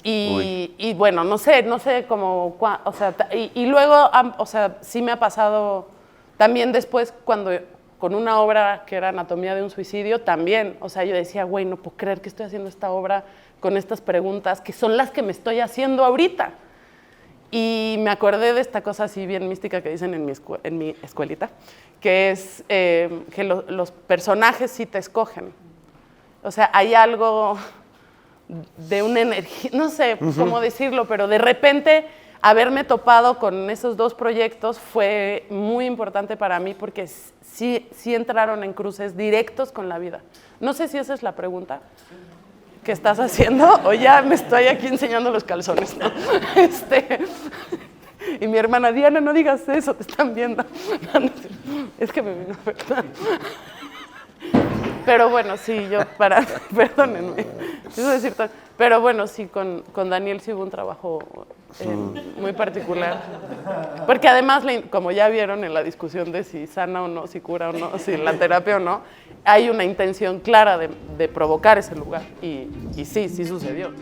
Y bueno, no sé cómo, o sea, y luego, o sea, sí me ha pasado también después cuando con una obra que era Anatomía de un suicidio, también, o sea, yo decía, güey, no puedo creer que estoy haciendo esta obra con estas preguntas que son las que me estoy haciendo ahorita. Y me acordé de esta cosa así bien mística que dicen en mi escuelita, que es que los personajes sí te escogen. O sea, hay algo de una energía, no sé cómo decirlo, pero de repente haberme topado con esos dos proyectos fue muy importante para mí porque sí entraron en cruces directos con la vida. No sé si esa es la pregunta que estás haciendo o ya me estoy aquí enseñando los calzones, ¿no? Y mi hermana, Diana, no digas eso, te están viendo. Es que me vino a ver. Pero bueno, sí, perdónenme, eso decir todo. Pero bueno, sí, con Daniel sí hubo un trabajo muy particular. Porque además, como ya vieron en la discusión de si sana o no, si cura o no, si la terapia o no, hay una intención clara de provocar ese lugar. Y sí sucedió.